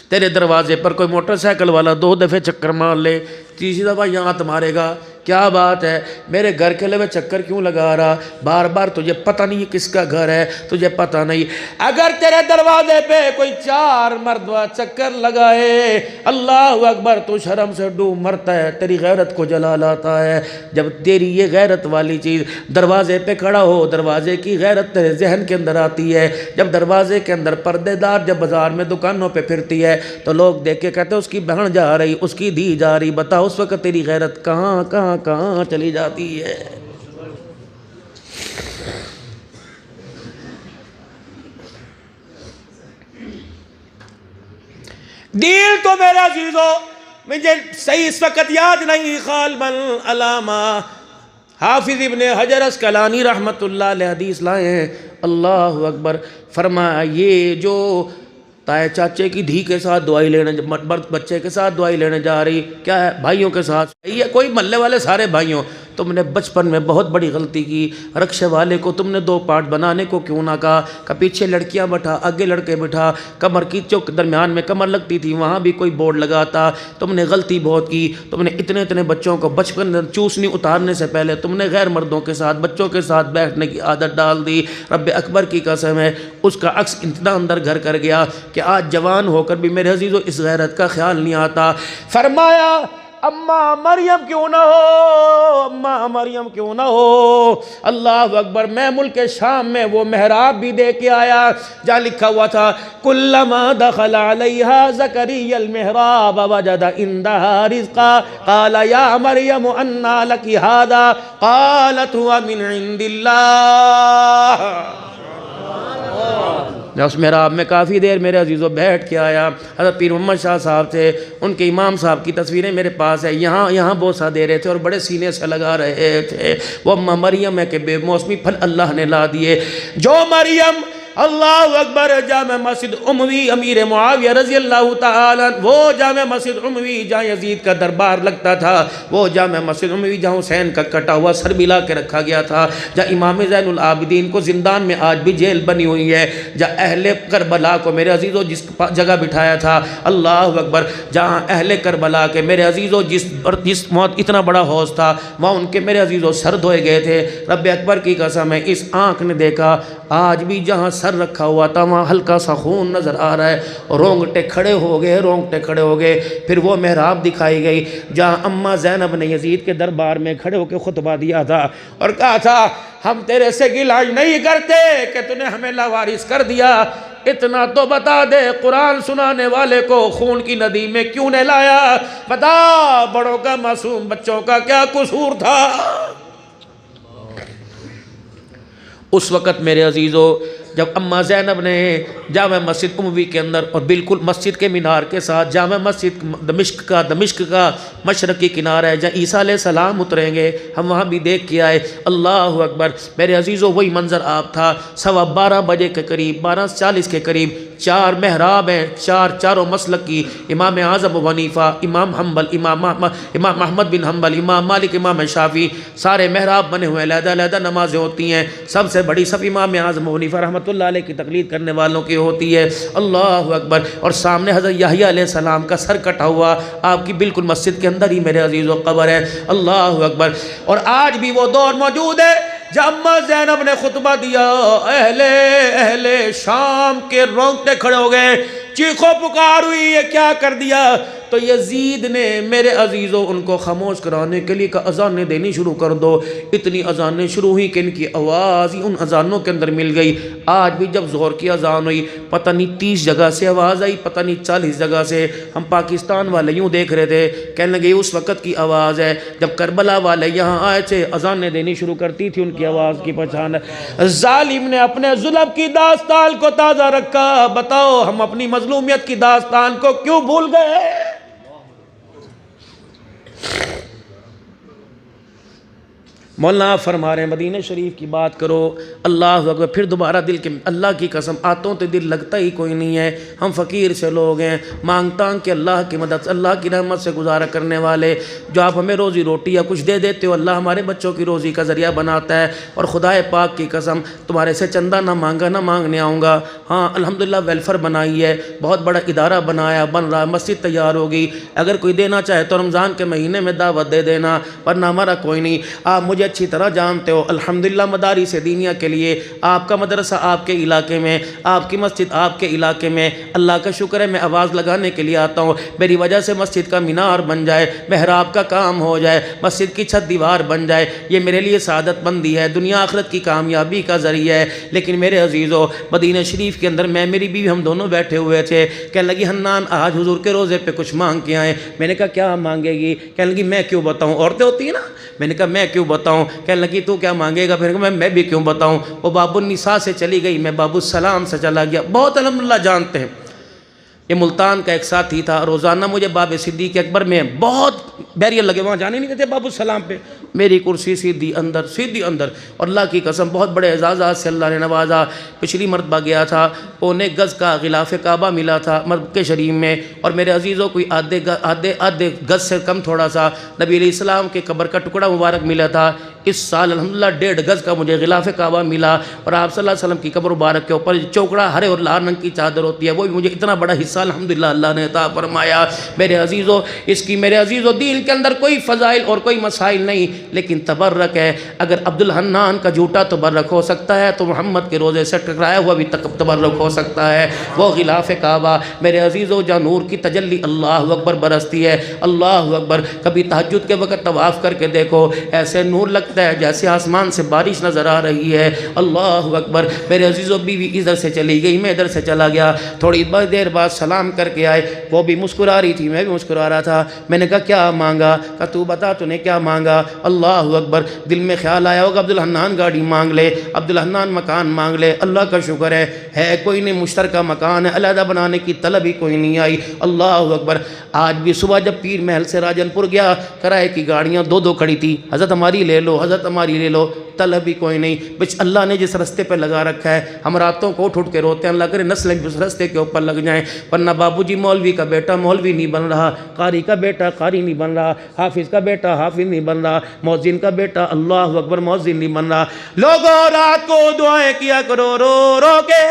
تیرے دروازے پر کوئی موٹر سائیکل والا 2 دفعے چکر مار لے، تیسری دفعہ یہاں تمہارے گا، کیا بات ہے میرے گھر کے لئے چکر کیوں لگا رہا؟ بار بار تجھے پتہ نہیں کس کا گھر ہے، تجھے پتہ نہیں۔ اگر تیرے دروازے پہ کوئی 4 مردہ چکر لگائے، اللہ اکبر، تو شرم سے ڈوب مرتا ہے، تیری غیرت کو جلال آتا ہے۔ جب تیری یہ غیرت والی چیز دروازے پہ کھڑا ہو، دروازے کی غیرت تیرے ذہن کے اندر آتی ہے، جب دروازے کے اندر پردے دار جب بازار میں دکانوں پہ پھرتی ہے تو لوگ دیکھ کے کہتے ہیں اس کی بہن جا رہی، اس کی دھی جا رہی، بتا اس وقت تیری غیرت کہاں چلی جاتی ہے؟ دل تو میرا عزیزو مجھے صحیح اس وقت یاد نہیں، غالباً علامہ حافظ ابن حجر اسقلانی رحمت اللہ علیہ حدیث لائے ہیں، اللہ اکبر، فرمایا یہ جو تائے چاچے کی دھی کے ساتھ دعائی لینے، بچے کے ساتھ دعائی لینے جا رہی، کیا ہے بھائیوں کے ساتھ، یہ کوئی محلے والے سارے بھائیوں، تم نے بچپن میں بہت بڑی غلطی کی، رکشے والے کو تم نے 2 پارٹ بنانے کو کیوں نہ کہا، کہ پیچھے لڑکیاں بٹھا آگے لڑکے بٹھا، کمر کی چوک درمیان میں کمر لگتی تھی وہاں بھی کوئی بورڈ لگاتا، تم نے غلطی بہت کی، تم نے اتنے بچوں کو بچپن چوسنی اتارنے سے پہلے تم نے غیر مردوں کے ساتھ بچوں کے ساتھ بیٹھنے کی عادت ڈال دی، رب اکبر کی قسم ہے اس کا عکس اتنا اندر گھر کر گیا کہ آج جوان ہو کر بھی میرے عزیزو اس غیرت کا خیال نہیں آتا۔ فرمایا اماں مریم کیوں نہ ہو، اماں مریم کیوں نہ ہو۔ اللہ اکبر، میں ملک شام میں وہ محراب بھی دے کے آیا جہاں لکھا ہوا تھا کلما دخل علیہا زکریا المحراب وجد عندہا رزقا قال یا مریم انا لک ھذا قالت هو من عند اللہ۔ میں اس محراب میں کافی دیر میرے عزیزوں بیٹھ کے آیا۔ حضرت پیر محمد شاہ صاحب تھے، ان کے امام صاحب کی تصویریں میرے پاس ہے، یہاں بوسہ دے رہے تھے اور بڑے سینے سے لگا رہے تھے۔ وہ اماں مریم ہے کہ بے موسمی پھل اللہ نے لا دیے۔ جو مریم اللہ اکبر جامع مسجد اموی امیر معاویہ رضی اللہ تعالیٰ، وہ جامع مسجد اموی جہاں یزید کا دربار لگتا تھا، وہ جامع مسجد اموی جہاں حسین کا کٹا ہوا سر بھی لا کے رکھا گیا تھا، جہاں امام زین العابدین کو زندان میں آج بھی جیل بنی ہوئی ہے، جہاں اہل کربلا کو میرے عزیزوں جس جگہ بٹھایا تھا، اللہ اکبر، جہاں اہل کربلا کے میرے عزیزوں جس موت اتنا بڑا حوض تھا، وہاں ان کے میرے عزیزوں سر دھوئے گئے تھے۔ رب اکبر کی قسم ہے، اس آنکھ نے دیکھا آج بھی جہاں سر رکھا ہوا تھا وہاں ہلکا سا خون نظر آ رہا ہے، رونگٹے کھڑے ہو گئے۔ پھر وہ محراب دکھائی گئی جہاں اماں زینب نے یزید کے دربار میں کھڑے ہو کے خطبہ دیا تھا اور کہا تھا ہم تیرے سے گلہ نہیں کرتے کہ تو نے ہمیں لاوارث کر دیا، اتنا تو بتا دے قرآن سنانے والے کو خون کی ندی میں کیوں نے لایا، بتا بڑوں کا معصوم بچوں کا کیا قصور تھا۔ اس وقت میرے عزیزوں جب اماں زینب نے جامع مسجد اموی کے اندر اور بالکل مسجد کے مینار کے ساتھ جامع مسجد دمشق کا مشرقی کنارہ ہے جہاں عیسیٰ علیہ السلام اتریں گے، ہم وہاں بھی دیکھ کے آئے۔ اللہ اکبر، میرے عزیزوں وہی منظر آپ تھا۔ 12:15 بجے کے قریب 12:40 کے قریب 4 محراب ہیں، چاروں مسلک کی، امام اعظم ابو حنیفہ، امام حنبل، امام احمد بن حنبل، امام مالک، امام شافعی، سارے محراب بنے ہوئے، علیحدہ نمازیں ہوتی ہیں۔ سب سے بڑی صف امام اعظم ابو حنیفہ رحمۃ اللہ علیہ کی تقلید کرنے والوں کی ہوتی ہے۔ اللہ اکبر، اور سامنے حضرت یحییٰ علیہ السلام کا سر کٹا ہوا آپ کی بالکل مسجد کے اندر ہی میرے عزیزوں قبر ہے۔ اللہ اکبر، اور آج بھی وہ دور موجود ہے جب اماں زینب نے خطبہ دیا، اہل شام کے رونگٹے کھڑے ہو گئے، چیخو پکار ہوئی، یہ کیا کر دیا؟ تو یزید نے میرے عزیزوں ان کو خاموش کرانے کے لیے کہا اذانیں دینی شروع کر دو۔ اتنی اذانیں شروع ہوئی کہ ان کی آواز ہی ان اذانوں کے اندر مل گئی۔ آج بھی جب ظہر کی اذان ہوئی پتہ نہیں 30 جگہ سے آواز آئی، پتہ نہیں 40 جگہ سے۔ ہم پاکستان والے یوں دیکھ رہے تھے، کہنے لگے اس وقت کی آواز ہے جب کربلا والے یہاں آئے تھے، اذانیں دینی شروع کرتی تھی، ان کی آواز کی پہچان ہے۔ ظالم نے اپنے ظلم کی داستان کو تازہ رکھا، بتاؤ ہم اپنی مظلومیت کی داستان کو کیوں بھول گئے؟ مولانا فرما رہے ہیں مدینہ شریف کی بات کرو، اللہ اکبر، پھر دوبارہ دل کے اللہ کی قسم آتوں تے دل لگتا ہی کوئی نہیں ہے۔ ہم فقیر سے لوگ ہیں، مانگ تانگ کے اللہ کی مدد، اللہ کی رحمت سے گزارا کرنے والے، جو آپ ہمیں روزی روٹی یا کچھ دے دیتے ہو، اللہ ہمارے بچوں کی روزی کا ذریعہ بناتا ہے۔ اور خدا پاک کی قسم تمہارے سے چندہ نہ مانگا، نہ مانگنے آؤں گا۔ ہاں الحمدللہ ویلفر بنائی ہے، بہت بڑا ادارہ بنایا، بن رہا، مسجد تیار ہوگی، اگر کوئی دینا چاہے تو رمضان کے مہینے میں دعوت دے دینا، ورنہ ہمارا کوئی نہیں۔ آپ مجھے اچھی طرح جانتے ہو، الحمدللہ مدارس دینیہ کے لیے آپ کا مدرسہ آپ کے علاقے میں، آپ کی مسجد آپ کے علاقے میں، اللہ کا شکر ہے میں آواز لگانے کے لیے آتا ہوں، میری وجہ سے مسجد کا مینار بن جائے، محراب کا کام ہو جائے، مسجد کی چھت دیوار بن جائے، یہ میرے لیے سعادت مندی ہے، دنیا آخرت کی کامیابی کا ذریعہ ہے۔ لیکن میرے عزیزوں مدینہ شریف کے اندر میں میری بیوی ہم دونوں بیٹھے ہوئے تھے، کہنے لگی حنان آج حضور کے روزے پہ کچھ مانگ کے آئے۔ میں نے کہا کیا مانگے گی؟ کہنے لگی میں کیوں بتاؤں، عورتیں ہوتی ہیں نا، میں نے کہا میں کیوں بتاؤں؟ کہنے لگی تو کیا مانگے گا؟ پھر میں بھی کیوں بتاؤں؟ وہ باب النساء سے چلی گئی، میں باب السلام سے چلا گیا۔ بہت الحمدللہ جانتے ہیں، یہ ملتان کا ایک ساتھی تھا، روزانہ مجھے باب صدیق اکبر میں بہت بیریئر لگے، وہاں جانے نہیں دیتے باب السلام پہ، میری کرسی سیدھی اندر، اور اللہ کی قسم بہت بڑے اعزازات سے اللہ نے نوازا۔ پچھلی مرتبہ گیا تھا، 1.25 گز کا غلاف کعبہ ملا تھا مکہ شریف میں، اور میرے عزیزوں کوئی آدھے گز سے کم تھوڑا سا نبی علیہ السلام کے قبر کا ٹکڑا مبارک ملا تھا۔ اس سال الحمدللہ 1.5 گز کا مجھے غلاف کعبہ ملا، اور آپ صلی اللہ علیہ وسلم کی قبر مبارک کے اوپر چوکڑا ہرے اور لال رنگ کی چادر ہوتی ہے، وہ بھی مجھے اتنا بڑا حصہ الحمدللہ اللہ نے عطا فرمایا۔ میرے عزیزوں اس کی میرے عزیزوں دین کے اندر کوئی فضائل اور کوئی مسائل نہیں، لیکن تبرک ہے، اگر عبدالحنان کا جھوٹا تبرک ہو سکتا ہے تو محمد کے روزے سے ٹکرایا ہوا بھی تبرک ہو سکتا ہے۔ وہ غلاف کعبہ میرے عزیزو جہاں نور کی تجلی اللہ اکبر برستی ہے، اللہ اکبر، کبھی تہجد کے وقت طواف کر کے دیکھو، ایسے نور لگتا ہے جیسے آسمان سے بارش نظر آ رہی ہے، اللہ اکبر۔ میرے عزیزو بیوی ادھر سے چلی گئی، میں ادھر سے چلا گیا، تھوڑی دیر بعد سلام کر کے آئے، وہ بھی مسکرا رہی تھی، میں بھی مسکرا رہا تھا۔ میں نے کہا کیا مانگا؟ کہا تو بتا تو نے کیا مانگا؟ اللہ اکبر، دل میں خیال آیا ہوگا عبدالحنان گاڑی مانگ لے، عبدالحنان مکان مانگ لے، اللہ کا شکر ہے کوئی نہیں، مشترکہ مکان ہے، علیحدہ بنانے کی طلب ہی کوئی نہیں آئی، اللہ اکبر۔ آج بھی صبح جب پیر محل سے راجن پور گیا، کرائے کی گاڑیاں دو کھڑی تھی، حضرت ہماری لے لو، حضرت ہماری لے لو، طلب ہی کوئی نہیں۔ بس اللہ نے جس رستے پہ لگا رکھا ہے، ہم راتوں کو اٹھ کے روتے ہیں، اللہ کرے نسلیں اس رستے کے اوپر لگ جائیں، ورنہ بابو جی مولوی کا بیٹا مولوی نہیں بن رہا، قاری کا بیٹا قاری نہیں بن رہا، حافظ کا بیٹا حافظ نہیں بن رہا، مؤذن کا بیٹا اللہ اکبر مؤذن نہیں بن رہا۔ لوگوں رات کو دعائیں کیا کرو رو رو کے،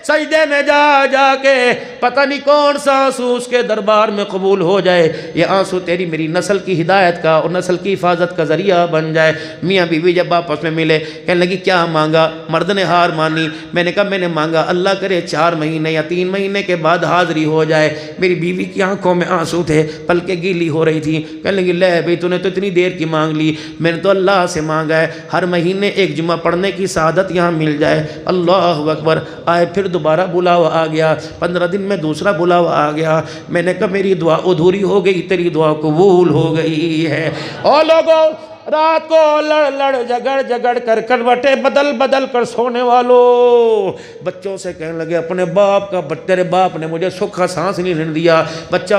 سجدے میں جا کے، پتہ نہیں کون سا آنسو اس کے دربار میں قبول ہو جائے، یہ آنسو تیری میری نسل کی ہدایت کا اور نسل کی حفاظت کا ذریعہ بن جائے۔ میاں بیوی جب آپس میں ملے، کہنے لگی کیا مانگا؟ مرد نے ہار مانی۔ میں نے کہا میں نے مانگا اللہ کرے 4 مہینے یا 3 مہینے کے بعد حاضری ہو جائے۔ میری بیوی کی آنکھوں میں آنسو تھے، پلکیں گیلی ہو رہی تھیں، کہنے لگی لے بھئی تو نے تو اتنی دیر کی مانگ لی، میں نے تو اللہ سے مانگا ہے ہر مہینے 1 جمعہ پڑھنے کی سعادت یہاں مل جائے۔ اللہ اکبر۔ آئے پھر دوبارہ بلاوا آ گیا، 15 دن میں دوسرا بلاوا آ گیا۔ میں نے کہا میری دعا ادھوری ہو گئی، تیری دعا قبول ہو گئی ہے۔ اور لوگوں رات کو لڑ جگڑ کر کروٹیں بدل کر سونے والوں، بچوں سے کہنے لگے اپنے باپ کا، تیرے باپ نے مجھے سکھا سانس نہیں لینے دیا۔ بچہ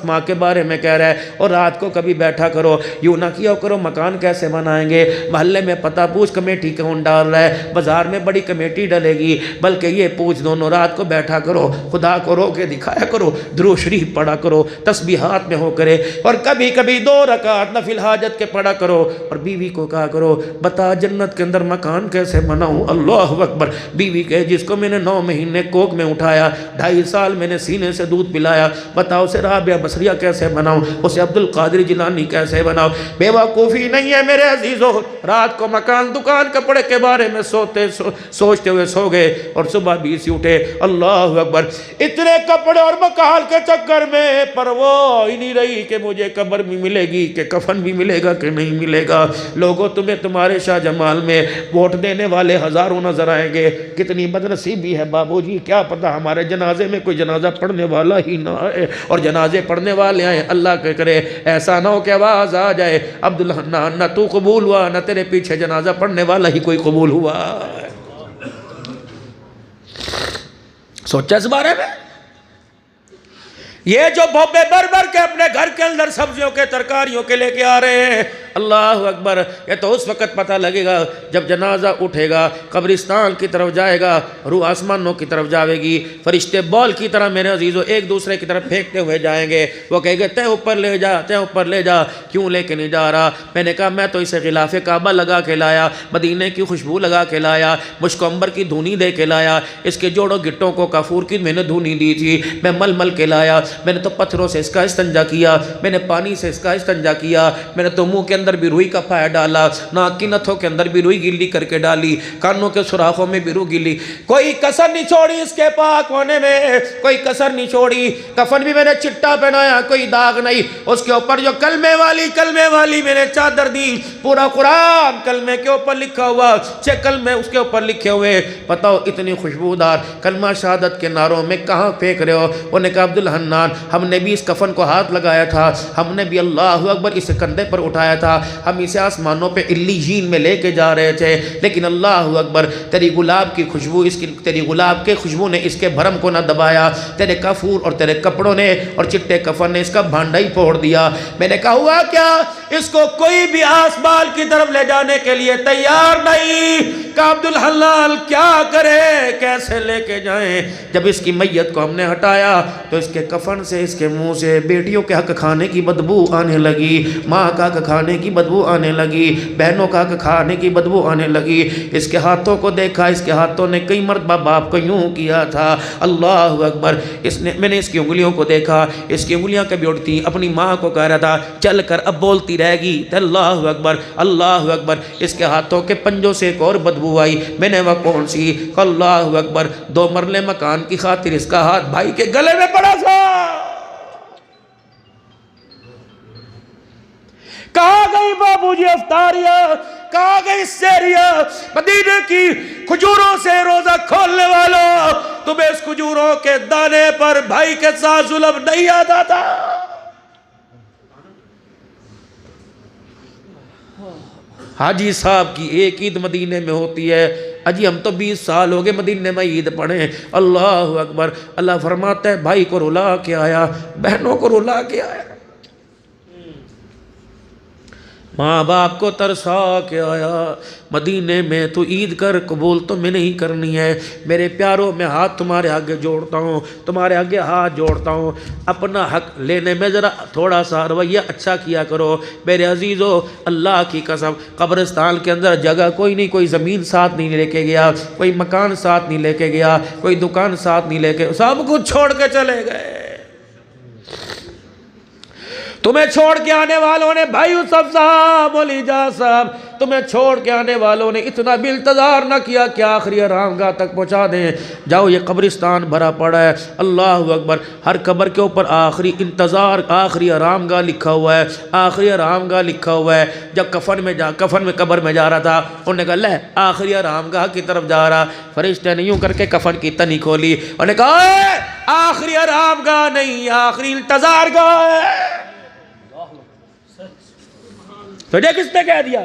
ماں کے بارے میں کہہ رہا ہے، اور رات کو کبھی بیٹھا کرو، یوں نہ کیا کرو مکان کیسے بنائیں گے، محلے میں پتہ پوچھ کمیٹی کون ڈال رہا ہے، بازار میں بڑی کمیٹی ڈلے گی، بلکہ یہ پوچھ دونوں رات کو بیٹھا کرو، خدا کو رو کے دکھایا کرو، درود شریف پڑھا کرو، تسبیحات میں ہو کرے، اور کبھی 2 رکعت نفل حاجت کے پڑھا کرو، اور بیوی کو کہا کرو بتا جنت کے اندر مکان کیسے بناؤں۔ اللہ اکبر۔ بیوی کہے جس کو میں نے 9 مہینے کوک میں اٹھایا، 2.5 سال میں نے سینے سے دودھ پلایا، بتاؤ اسے رابعہ بصریہ کیسے بناؤں، اسے عبدالقادر جیلانی کیسے بناؤں۔ بیوقوفی نہیں ہے میرے عزیزو، رات کو مکان دکان کپڑے کے بارے میں سوچتے ہوئے سو گئے، اور صبح بھی سے اٹھے۔ اللہ اکبر۔ اتنے کپڑے اور مکان کے چکر میں پرواہ ہی نہیں رہی کہ مجھے قبر بھی ملے گی کہ کفن بھی ملے گا کہ نہیں ملے گا۔ لوگوں تمہیں تمہارے شاہ جمال میں ووٹ دینے والے ہزاروں نظر آئیں گے، کتنی بدنصیبی ہے بابو جی، کیا پتہ ہمارے جنازے میں کوئی جنازہ پڑھنے والا ہی نہ آئے، اور جنازے پڑھنے والے آئیں اللہ کے کرے ایسا نہ ہو کہ آواز آ جائے عبدالحنان نہ تو قبول ہوا نہ تیرے پیچھے جنازہ پڑھنے والا ہی کوئی قبول ہوا۔ سوچا اس بارے میں؟ یہ جو بھوبے بھر کے اپنے گھر کے اندر سبزیوں کے ترکاریوں کے لے کے آ رہے ہیں، اللہ اکبر، یہ تو اس وقت پتہ لگے گا جب جنازہ اٹھے گا، قبرستان کی طرف جائے گا، روح آسمانوں کی طرف جاوے گی، فرشتے بال کی طرح میرے عزیزو ایک دوسرے کی طرف پھینکتے ہوئے جائیں گے۔ وہ کہے گے تے اوپر لے جا، تے اوپر لے جا، کیوں لے کے نہیں جا رہا؟ میں نے کہا میں تو اسے غلاف کعبہ لگا کے لایا، مدینے کی خوشبو لگا کے لایا، مشک و عنبر کی دھونی دے کے لایا، اس کے جوڑوں گٹوں کو کافور کی میں نے دھونی دی تھی، میں مل کے لایا، میں نے تو پتھروں سے اس کا استنجا کیا، میں نے پانی سے اس کا استنجا کیا، میں نے تو منہ کے اندر بھی روئی کا پھایا ڈالا، ناک کی نتھوں کے اندر بھی روئی گیلی کر کے ڈالی، کانوں کے سوراخوں میں بھی روئی گیلی، کوئی کسر نہیں چھوڑی اس کے پاک ہونے میں، کوئی کسر نہیں چھوڑی۔ کفن بھی میں نے چٹا پہنایا، کوئی داغ نہیں، اس کے اوپر جو کلمے والی میں نے چادر دی، پورا قرآن کلمے کے اوپر لکھا ہوا، 6 کلمے اس کے اوپر لکھے ہوئے۔ بتاؤ اتنی خوشبودار کلمہ شہادت کے نعروں میں کہاں پھینک رہے ہو؟ انہوں نے کہا عبدالحنان ہم نے بھی اس کفن کو ہاتھ لگایا تھا، ہم نے بھی اللہ اکبر اسے کندھے پر اٹھایا تھا، ہم اسے آسمانوں پہ علیین میں لے کے جا رہے تھے، لیکن اللہ اکبر تیری گلاب کی خوشبو تیری گلاب کے خوشبو نے اس کے بھرم کو نہ دبایا، تیرے کافور اور تیرے کپڑوں نے اور چٹے کفن نے اس کا بھانڈا ہی پھوڑ دیا۔ میں نے کہا ہوا کیا؟ اس کو کوئی بھی آسمان کی طرف لے جانے کے لیے تیار نہیں کہ عبدالحنان کیا کرے، کیسے لے کے جائیں؟ جب اس کی میت کو ہم نے ہٹایا تو اس کے کفن سے، اس کے منہ سے بیٹیوں کے حق کھانے کی بدبو آنے لگی، ماں کا حق کھانے کی بدبو آنے لگی، بہنوں کا کھانے کی بدبو آنے لگی۔ اس کے ہاتھوں کو دیکھا، اس کے ہاتھوں نے کئی مرتبہ باپ کو یوں کیا تھا، اللہ اکبر۔ میں نے اس کی انگلیوں کو دیکھا، اس کی انگلیاں کبھی اڑتی، اپنی ماں کو کہہ رہا تھا چل کر اب بولتی رہے گی، اللہ اکبر اللہ اکبر۔ اس کے ہاتھوں کے پنجوں سے ایک اور بدبو آئی، میں نے وہ کون سی، اللہ اکبر۔ 2 مرلے مکان کی خاطر اس کا ہاتھ بھائی کے گلے میں پڑا تھا۔ کہاں گئی بابو جی افطاریہ، کہاں گئی سیریہ، مدینے کی کھجوروں سے روزہ کھولنے والا، تمہیں اس کھجوروں کے دانے پر بھائی کے ساتھ ظلم نہیں آتا تھا؟ حاجی صاحب کی ایک عید مدینے میں ہوتی ہے، اجی ہم تو 20 سال ہو گئے مدینے میں عید پڑھیں، اللہ اکبر۔ اللہ فرماتا ہے بھائی کو رلا کے آیا، بہنوں کو رلا کے آیا، ماں باپ کو ترسا کے آیا، مدینے میں تو عید کر، قبول تو میں نہیں کرنی ہے۔ میرے پیاروں میں ہاتھ تمہارے آگے جوڑتا ہوں، تمہارے آگے ہاتھ جوڑتا ہوں، اپنا حق لینے میں ذرا تھوڑا سا رویہ اچھا کیا کرو میرے عزیزو۔ اللہ کی قسم قبرستان کے اندر جگہ کوئی نہیں، کوئی زمین ساتھ نہیں لے کے گیا، کوئی مکان ساتھ نہیں لے کے گیا، کوئی دکان ساتھ نہیں لے کے، سب کچھ چھوڑ کے چلے گئے۔ تمہیں چھوڑ کے آنے والوں نے، بھائی یوسف صاحب، مولی جا صاحب، تمہیں چھوڑ کے آنے والوں نے اتنا بھی انتظار نہ کیا کہ آخری آرام گاہ تک پہنچا دیں، جاؤ یہ قبرستان بھرا پڑا ہے، اللہ اکبر۔ ہر قبر کے اوپر آخری انتظار، آخری آرام گاہ لکھا ہوا ہے، آخری آرام گاہ لکھا ہوا ہے۔ جب کفن میں قبر میں جا رہا تھا، انہوں نے کہا لے آخری آرام گاہ کی طرف جا رہا، فرشتے نے یوں کر کے کفن کی تنی کھولی، انہوں نے کہا اے آخری آرام گاہ نہیں، آخری انتظار گاہ ہے۔ تجھے کس نے کہہ دیا؟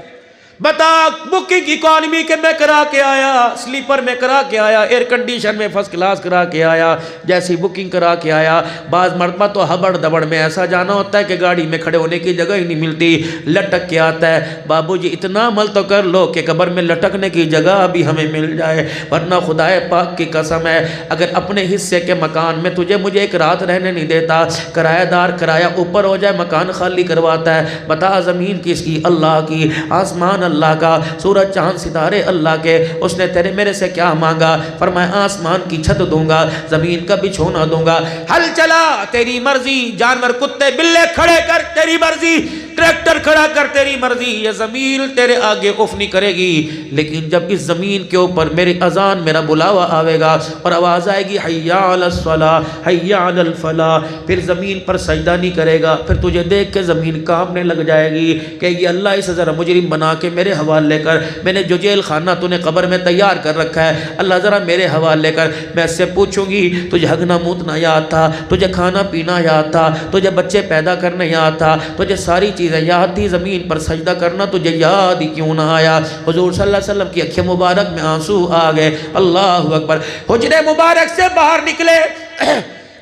بتا، بکنگ اکانومی کے میں کرا کے آیا، سلیپر میں کرا کے آیا، ایئر کنڈیشن میں فرسٹ کلاس کرا کے آیا، جیسی بکنگ کرا کے آیا۔ بعض مرتبہ تو ہبڑ دبڑ میں ایسا جانا ہوتا ہے کہ گاڑی میں کھڑے ہونے کی جگہ ہی نہیں ملتی، لٹک کے آتا ہے۔ بابو جی اتنا عمل تو کر لو کہ قبر میں لٹکنے کی جگہ بھی ہمیں مل جائے، ورنہ خدا پاک کی قسم ہے اگر اپنے حصے کے مکان میں تجھے مجھے ایک رات رہنے نہیں دیتا، کرایہ دار کرایہ اوپر ہو جائے، مکان خالی کرواتا ہے۔ بتا زمین کس کی؟ اللہ کی، آسمان اللہ کا، سورج چاند ستارے اللہ کے۔ اس نے تیرے میرے سے کیا مانگا؟ فرمایا آسمان کی چھت دوں گا، زمین کا بچھونا دوں گا، ہل چلا تیری مرضی، جانور کتے بلے کھڑے کر تیری مرضی، ٹریکٹر کھڑا کر تیری مرضی، یہ زمین تیرے آگے اف نہیں کرے گی۔ لیکن جب اس زمین کے اوپر میری اذان، میرا بلاوا آوے گا اور آواز آئے گی حی علی الصلاۃ حی علی الفلاح، پھر زمین پر سجدہ نہیں کرے گا، پھر تجھے دیکھ کے زمین کانپنے لگ جائے گی کہ یہ اللہ اسے ذرا مجرم بنا کے میرے حوالے کر، میں نے جو جیل خانہ تو نے قبر میں تیار کر رکھا ہے اللہ ذرا میرے حوالے کر۔ میں اس سے پوچھوں گی تجھے ہگنا موتنا یاد تھا، تجھے کھانا پینا یاد تھا، تجھے بچے پیدا کرنا یاد تھا، تجھے ساری چیزیں یاد تھی، زمین پر سجدہ کرنا تجھے یاد ہی کیوں نہ آیا؟ حضور صلی اللہ علیہ وسلم کی اکھیں مبارک میں آنسو آ گئے، اللہ اکبر۔ حجرے مبارک سے باہر نکلے،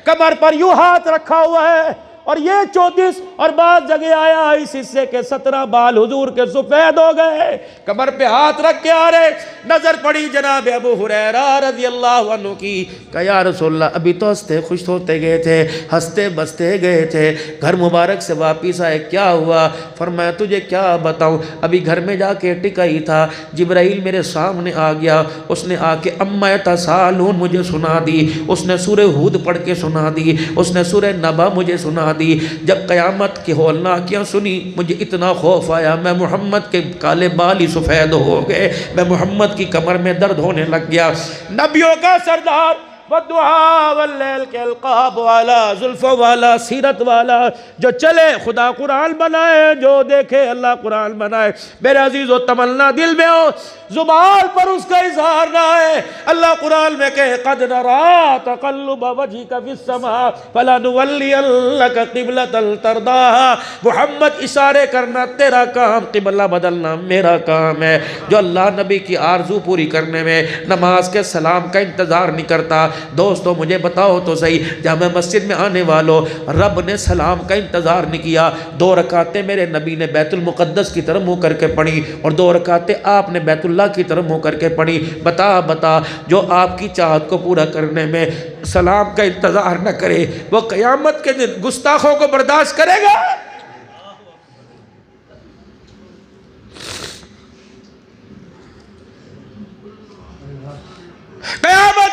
کمر پر یوں ہاتھ رکھا ہوا ہے اور یہ 34 اور بعض جگہ آیا اس حصے کے 17 بال حضور کے سفید ہو گئے، کمر پہ ہاتھ رکھ کے آ رہے۔ نظر پڑی جناب ابو ہریرہ رضی اللہ عنہ کی، کہا یا رسول اللہ ابھی تو ہنستے خوش ہوتے گئے تھے، ہنستے بستے گئے تھے، گھر مبارک سے واپس آئے، کیا ہوا؟ فرمایا تجھے کیا بتاؤں، ابھی گھر میں جا کے ٹکا ہی تھا، جبرائیل میرے سامنے آ گیا، اس نے آ کے اما یتساءلون مجھے سنا دی، اس نے سورہ ہود پڑھ کے سنا دی، اس نے سورہ نبا مجھے سنا دی۔ جب قیامت کی ہولناکیاں سنی مجھے اتنا خوف آیا، میں محمد کے کالے بال ہی سفید ہو گئے، میں محمد کی کمر میں درد ہونے لگ گیا۔ نبیوں کا سردار، والدعاء واللیل کے القاب والا، زلفوں والا، سیرت والا، جو چلے خدا قرآن بنائے، جو دیکھے اللہ قرآن بنائے۔ میرے عزیز و تمنا دل میں ہو، زبان پر اس کا اظہار نہ ہے۔ اللہ قرآن میں کہے قد نرا تقلب وجہک فی السماء فلنولینک قبلۃ ترضاھا۔ محمد اشارے کرنا تیرا کام، قبلہ بدلنا میرا کام ہے۔ جو اللہ نبی کی آرزو پوری کرنے میں نماز کے سلام کا انتظار نہیں کرتا، دوستو مجھے بتاؤ تو صحیح، جامع مسجد میں آنے والوں رب نے سلام کا انتظار نہیں کیا۔ 2 رکعتیں میرے نبی نے بیت المقدس کی طرف منہ کر کے پڑھی اور 2 رکعتیں آپ نے بیت اللہ کی طرف منہ کر کے پڑھی۔ بتا جو آپ کی چاہت کو پورا کرنے میں سلام کا انتظار نہ کرے، وہ قیامت کے دن گستاخوں کو برداشت کرے گا؟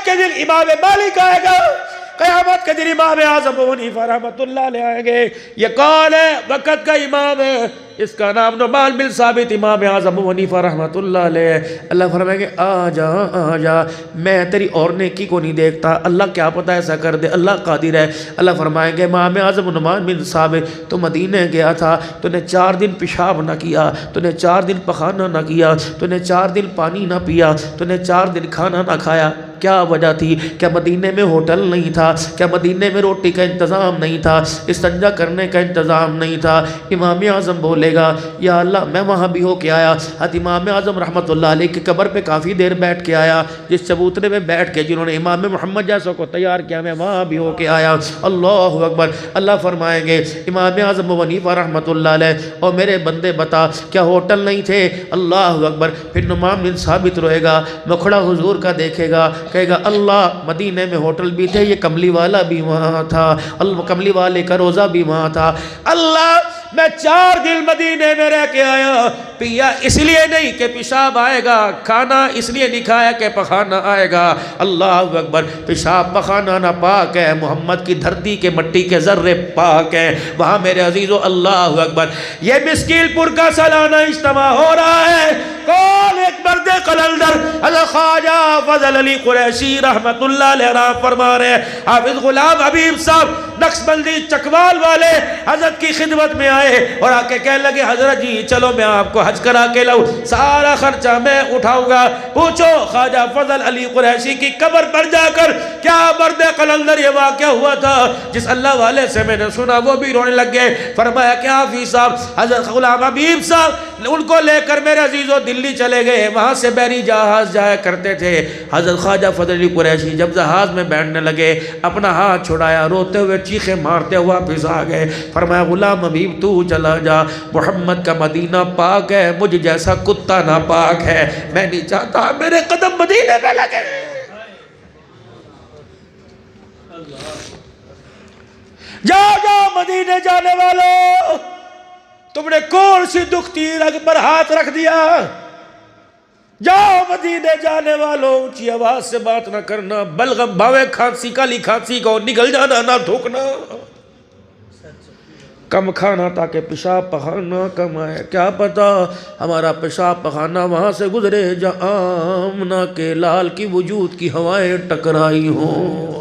کے دن امام مالک آئے گا، قیامت کے دن امام اعظم ابو حنیفہ رحمۃ اللہ علیہ آئیں گے. یہ کون ہے؟ وقت کا امام ہے، اس کا نام نعمان بن ثابت امام اعظم ابو حنیفہ رحمۃ اللہ علیہ. اللہ فرمائیں گے آ جا، میں تیری اور نیکی کو نہیں دیکھتا، اللہ کیا پتہ ایسا کر دے، اللہ قادر ہے. اللہ فرمائیں گے امام اعظم نعمان بن ثابت تو مدینہ گیا تھا، تو نے 4 دن پیشاب نہ کیا، تو نے 4 دن پخانہ نہ کیا، تو نے 4 دن پانی نہ پیا، تو نے 4 دن کھانا نہ کھایا. کیا وجہ تھی؟ کیا مدینے میں ہوٹل نہیں تھا؟ کیا مدینے میں روٹی کا انتظام نہیں تھا؟ استنجا کرنے کا انتظام نہیں تھا؟ امام اعظم بولے گا یا اللہ میں وہاں بھی ہو کے آیا. حضرت امام اعظم رحمۃ اللہ علیہ کی قبر پہ کافی دیر بیٹھ کے آیا، جس چبوترے میں بیٹھ کے جنہوں نے امام محمد جیسوں کو تیار کیا میں وہاں بھی ہو کے آیا. اللہ اکبر. اللہ فرمائیں گے امام اعظم ابو حنیفہ رحمۃ اللہ علیہ اور میرے بندے بتا کیا ہوٹل نہیں تھے؟ اللہ اکبر. پھر نعمان بن ثابت روئے گا، مکھڑا حضور کا دیکھے گا، کہے گا اللہ مدینے میں ہوٹل بھی تھے، یہ کملی والا بھی وہاں تھا، کملی والے کا روزہ بھی وہاں تھا. اللہ میں 4 دن مدینے میں رہ کے آیا، پیا اس لیے نہیں کہ پیشاب آئے گا، کھانا اس لیے نہیں کھایا کہ پخانا آئے گا. اللہ اکبر. پیشاب پخانا نہ پاک ہے، محمد کی دھرتی کے مٹی کے ذرے پاک ہیں وہاں میرے عزیزو. اللہ اکبر. یہ مسکیل پور کا سالانہ اجتماع ہو رہا ہے. کون ایک مرد قلندر حضرت خواجہ فضل علی قریشی رحمت اللہ علیہ رحم فرما رہے ہیں. حافظ غلام حبیب صاحب نقشبندی چکوال والے حضرت کی خدمت میں آئے اور آ کے کہنے لگے حضرت جی چلو میں آپ کو حج کرا کے لاؤں، سارا خرچہ میں اٹھاؤں گا. پوچھو خواجہ فضل علی قریشی کی قبر پر جا کر کیا مرد قلندر یہ واقعہ ہوا تھا جس اللہ والے سے میں نے سنا، وہ بھی رونے لگ گئے. فرمایا کہ حافظ صاحب حضرت غلام حبیب صاحب ان کو لے کر میرے عزیزو دلی چلے گئے، وہاں سے بحری جہاز جایا کرتے تھے. حضرت خواجہ فضل علی قریشی جب جہاز میں بیٹھنے لگے اپنا ہاتھ چھڑایا، روتے ہوئے چیخیں مارتے ہوئے واپس آ گئے. فرمایا غلام حبیب تو چلا جا، محمد کا مدینہ پاک ہے، مجھ جیسا کتا نہ پاک ہے، میں نہیں چاہتا میرے قدم مدینے میں لگے. جاؤ مدینے جانے والوں، تم نے کون سی دکھتی رگ پر ہاتھ رکھ دیا؟ جاؤ مدینے جانے والوں، اونچی آواز سے بات نہ کرنا، بلغم بھاوے کھانسی کالی کھانسی کو نکل جانا نہ تھوکنا، کم کھانا تاکہ پیشاب پخانا کم آئے. کیا پتا ہمارا پیشاب پخانا وہاں سے گزرے جہاں آمنہ کے لال کی وجود کی ہوائیں ٹکرائی ہوں.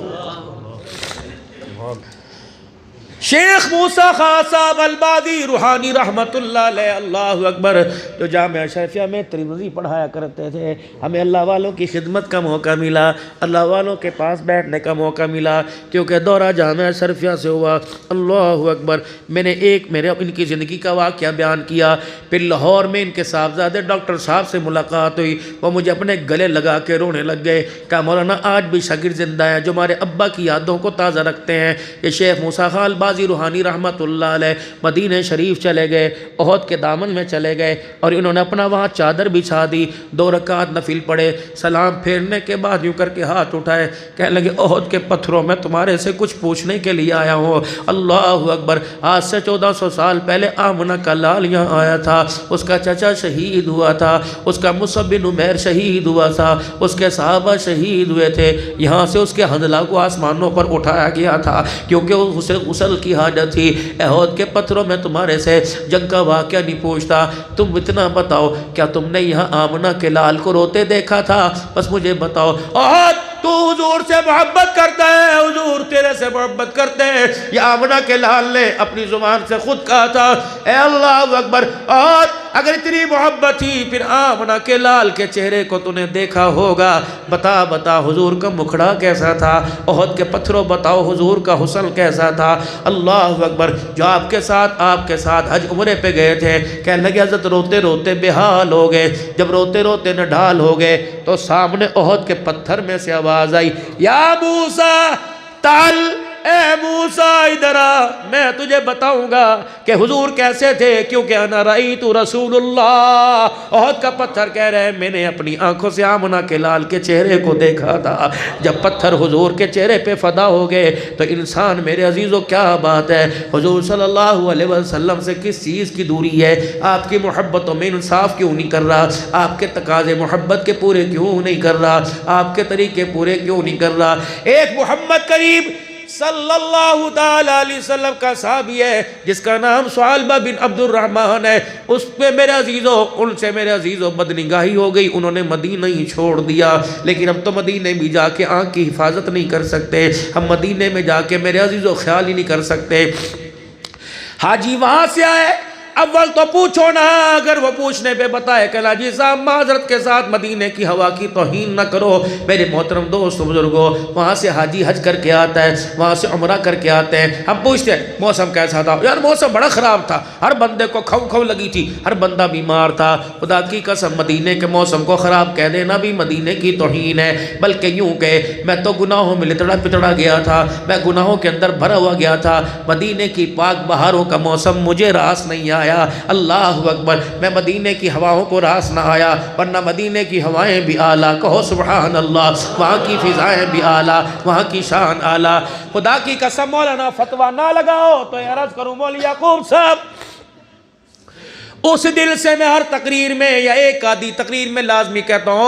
شیخ موسیٰ خان صاحب البادی روحانی رحمت اللہ علیہ اللہ اکبر جو جامعہ اشرفیہ میں ترمذی پڑھایا کرتے تھے. ہمیں اللہ والوں کی خدمت کا موقع ملا، اللہ والوں کے پاس بیٹھنے کا موقع ملا کیونکہ دورہ جامعہ اشرفیہ سے ہوا. اللہ اکبر. میں نے میرے ان کی زندگی کا واقعہ بیان کیا. پھر لاہور میں ان کے صاحبزادے ڈاکٹر صاحب سے ملاقات ہوئی، وہ مجھے اپنے گلے لگا کے رونے لگ گئے. کہا مولانا آج بھی شاگرد زندہ ہیں جو ہمارے ابا کی یادوں کو تازہ رکھتے ہیں. یہ شیخ موسیٰ خان البادی روحانی رحمت اللہ علیہ مدینہ شریف چلے گئے، احد کے دامن میں چلے گئے اور انہوں نے اپنا وہاں چادر بچھا دی، 2 رکعت نفل پڑھے، سلام پھیرنے کے بعد یوں کر کے ہاتھ اٹھائے، کہنے لگے احد کے پتھروں میں تمہارے سے کچھ پوچھنے کے لیے آیا ہوں. اللہ اکبر. آج سے 1400 سال پہلے آمنہ کا لال یہاں آیا تھا، اس کا چچا شہید ہوا تھا، اس کا مصعب بن عمیر شہید ہوا تھا، اس کے صحابہ شہید ہوئے تھے. یہاں سے اس کے حنظلہ کو آسمانوں پر اٹھایا گیا تھا کیونکہ اسے غسل کی حاجت تھی. احد کے پتھروں میں تمہارے سے جنگ کا واقعہ نہیں پوچھتا، تم اتنا بتاؤ کیا تم نے یہاں آمنہ کے لال کو روتے دیکھا تھا؟ بس مجھے بتاؤ. احد تو حضور سے محبت کرتا ہے، حضور تیرے سے محبت کرتے ہیں. یہ آمنہ کے لال نے اپنی زبان سے خود کہا تھا اے اللہ اکبر احد اگر اتنی محبت تھی پھر آمنہ کے لال کے چہرے کو تو نے دیکھا ہوگا. بتا حضور کا مکھڑا کیسا تھا، احد کے پتھروں بتاؤ حضور کا حسن کیسا تھا. اللہ اکبر. جو آپ کے ساتھ حج عمرے پہ گئے تھے، کہنے لگے حضرت روتے روتے بے حال ہو گئے. جب روتے روتے نڈھال ہو گئے تو سامنے احد کے پتھر میں سے آواز آئی یا موسیٰ تعال، اے موسیٰ ادھر آ، میں تجھے بتاؤں گا کہ حضور کیسے تھے، کیونکہ انا رأیت رسول اللہ۔ احد کا پتھر کہہ رہے ہیں میں نے اپنی آنکھوں سے آمنہ کے لال کے چہرے کو دیکھا تھا۔ جب پتھر حضور کے چہرے پہ فدا ہو گئے تو انسان میرے عزیزو کیا بات ہے، حضور صلی اللہ علیہ وسلم سے کس چیز کی دوری ہے؟ آپ کی محبتوں میں انصاف کیوں نہیں کر رہا؟ آپ کے تقاضے محبت کے پورے کیوں نہیں کر رہا؟ آپ کے طریقے پورے کیوں نہیں کر رہا؟ ایک محمد کریم صلی اللہ تعالیٰ علیہ وسلم کا صحابی ہے جس کا نام ثعلبہ بن عبد الرحمن ہے، اس پہ میرے عزیزو، ان سے میرے عزیزو بدنگاہی ہو گئی، انہوں نے مدینہ ہی چھوڑ دیا۔ لیکن ہم تو مدینہ میں جا کے آنکھ کی حفاظت نہیں کر سکتے، ہم مدینہ میں جا کے میرے عزیزو خیال ہی نہیں کر سکتے۔ حاجی وہاں سے آئے، اول تو پوچھو نا، اگر وہ پوچھنے پہ بتائے کہ حاجی صاحب معذرت کے ساتھ مدینہ کی ہوا کی توہین نہ کرو، میرے محترم دوست بزرگوں، وہاں سے حاجی حج کر کے آتا ہے، وہاں سے عمرہ کر کے آتے ہیں، ہم پوچھتے ہیں موسم کیسا تھا؟ یار موسم بڑا خراب تھا، ہر بندے کو کھو لگی تھی، ہر بندہ بیمار تھا۔ خدا کی قسم مدینہ کے موسم کو خراب کہہ دینا بھی مدینہ کی توہین ہے، بلکہ یوں کہ میں تو گناہوں میں لتڑا پتڑا گیا تھا، میں گناہوں کے اندر بھرا ہوا گیا تھا، مدینہ کی پاک بہاروں کا موسم مجھے راس نہیں آیا۔ اللہ اکبر، میں مدینہ کی ہواؤں کو راس نہ آیا، ورنہ مدینہ کی ہوائیں بھی اعلیٰ، کہو سبحان اللہ، وہاں کی فضائیں بھی اعلیٰ، وہاں کی شان اعلیٰ۔ خدا کی قسم مولانا فتویٰ نہ لگاؤ تو عرض کروں مولوی یعقوب صاحب، اس دل سے میں ہر تقریر میں یا ایک آدھی تقریر میں لازمی کہتا ہوں،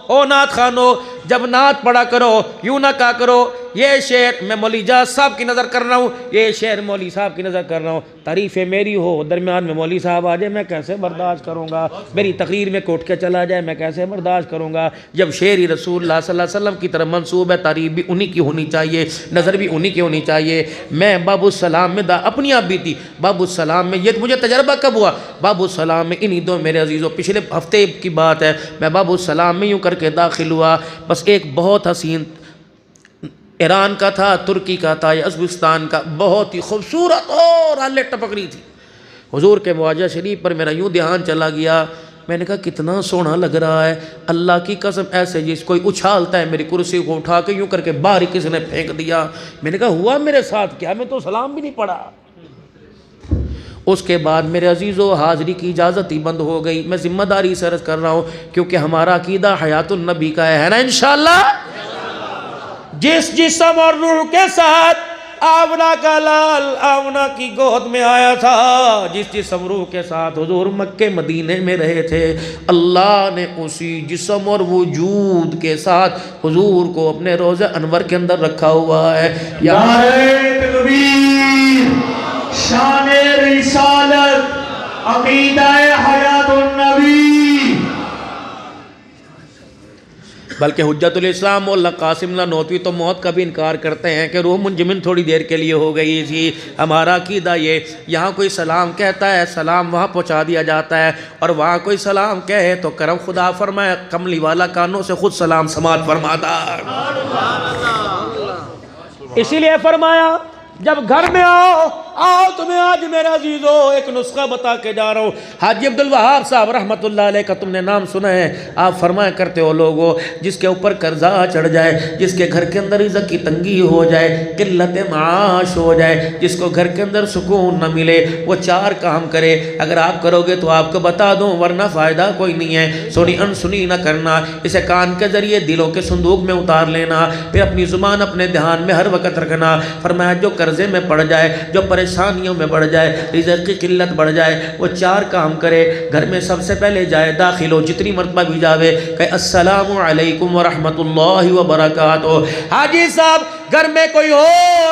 او نعت خانو، جب نعت پڑھا کرو یوں نہ کہا کرو یہ شعر میں مولوی جاز صاحب کی نظر کر رہا ہوں، یہ شعر مولوی صاحب کی نظر کر رہا ہوں، تعریفیں میری ہو، درمیان میں مولوی صاحب آ جائے میں کیسے برداشت کروں گا؟ میری تقریر میں کوٹ کے چلا جائے میں کیسے برداشت کروں گا؟ جب شعر ہی رسول اللہ صلی اللہ علیہ وسلم کی طرف منسوب ہے، تعریف بھی انہی کی ہونی چاہیے، نظر بھی انہی کی ہونی چاہیے۔ میں باب السلام میں اپنی آپ بھی تھی، باب السلام میں یہ مجھے تجربہ کب ہوا؟ باب السلام میں انہی دو میرے عزیزوں پچھلے ہفتے کی بات ہے، میں باب السلام میں یوں کر کے داخل ہوا، بس ایک بہت حسین ایران کا تھا، ترکی کا تھا یا ازبکستان کا، بہت ہی خوبصورت اور آلے ٹپک رہی تھی۔ حضور کے معجزہ شریف پر میرا یوں دھیان چلا گیا، میں نے کہا کتنا سونا لگ رہا ہے، اللہ کی قسم ایسے جس کوئی اچھالتا ہے، میری کرسی کو اٹھا کے یوں کر کے باہر کسی نے پھینک دیا۔ میں نے کہا ہوا میرے ساتھ کیا؟ میں تو سلام بھی نہیں پڑھا۔ اس کے بعد میرے عزیزو حاضری کی اجازت ہی بند ہو گئی۔ میں ذمہ داری سے عرض کر رہا ہوں کیونکہ ہمارا عقیدہ حیات النبی کا ہے نا انشاءاللہ۔ جس جسم اور روح کے ساتھ آمنہ کا لال آمنہ کی گود میں آیا تھا، جس جسم روح کے ساتھ حضور مکہ مدینے میں رہے تھے، اللہ نے اسی جسم اور وجود کے ساتھ حضور کو اپنے روضہ انور کے اندر رکھا ہوا ہے۔ نعرہ تکبیر، شان رسالت، عقیدہ حیات النبی۔ بلکہ حجت الاسلام مولانا قاسم نانوتوی تو موت کا بھی انکار کرتے ہیں کہ روح منجمن تھوڑی دیر کے لیے ہو گئی تھی۔ ہمارا عقیدہ یہ، یہاں کوئی سلام کہتا ہے سلام وہاں پہنچا دیا جاتا ہے، اور وہاں کوئی سلام کہے تو کرم خدا فرمائے کملی والا کانوں سے خود سلام سماعت فرماتا۔ اسی لیے فرمایا جب گھر میں آؤ تمہیں آج میرے عزیزو ایک نسخہ بتا کے جا رہا ہوں۔ حاجی عبدالوہاب صاحب رحمت اللہ علیہ کا تم نے نام سنا ہے، آپ فرمایا کرتے ہو لوگوں جس کے اوپر قرضہ چڑھ جائے، جس کے گھر کے اندر رزق کی تنگی ہو جائے، قلت معاش ہو جائے، جس کو گھر کے اندر سکون نہ ملے، وہ چار کام کرے۔ اگر آپ کرو گے تو آپ کو بتا دوں، ورنہ فائدہ کوئی نہیں ہے۔ سنی انسنی نہ کرنا، اسے کان کے ذریعے دلوں کے صندوق میں اتار لینا، پھر اپنی زبان اپنے دھیان میں ہر وقت رکھنا۔ فرمایا جو قرضے میں پڑ جائے، جو پریشانیوں میں بڑھ جائے، رزق کی قلت بڑھ جائے، وہ چار کام کرے۔ گھر میں سب سے پہلے جائے داخل ہو، جتنی مرتبہ بھی جاوے کہ السلام علیکم ورحمت اللہ وبرکاتہ۔ حاجی صاحب گھر میں کوئی ہو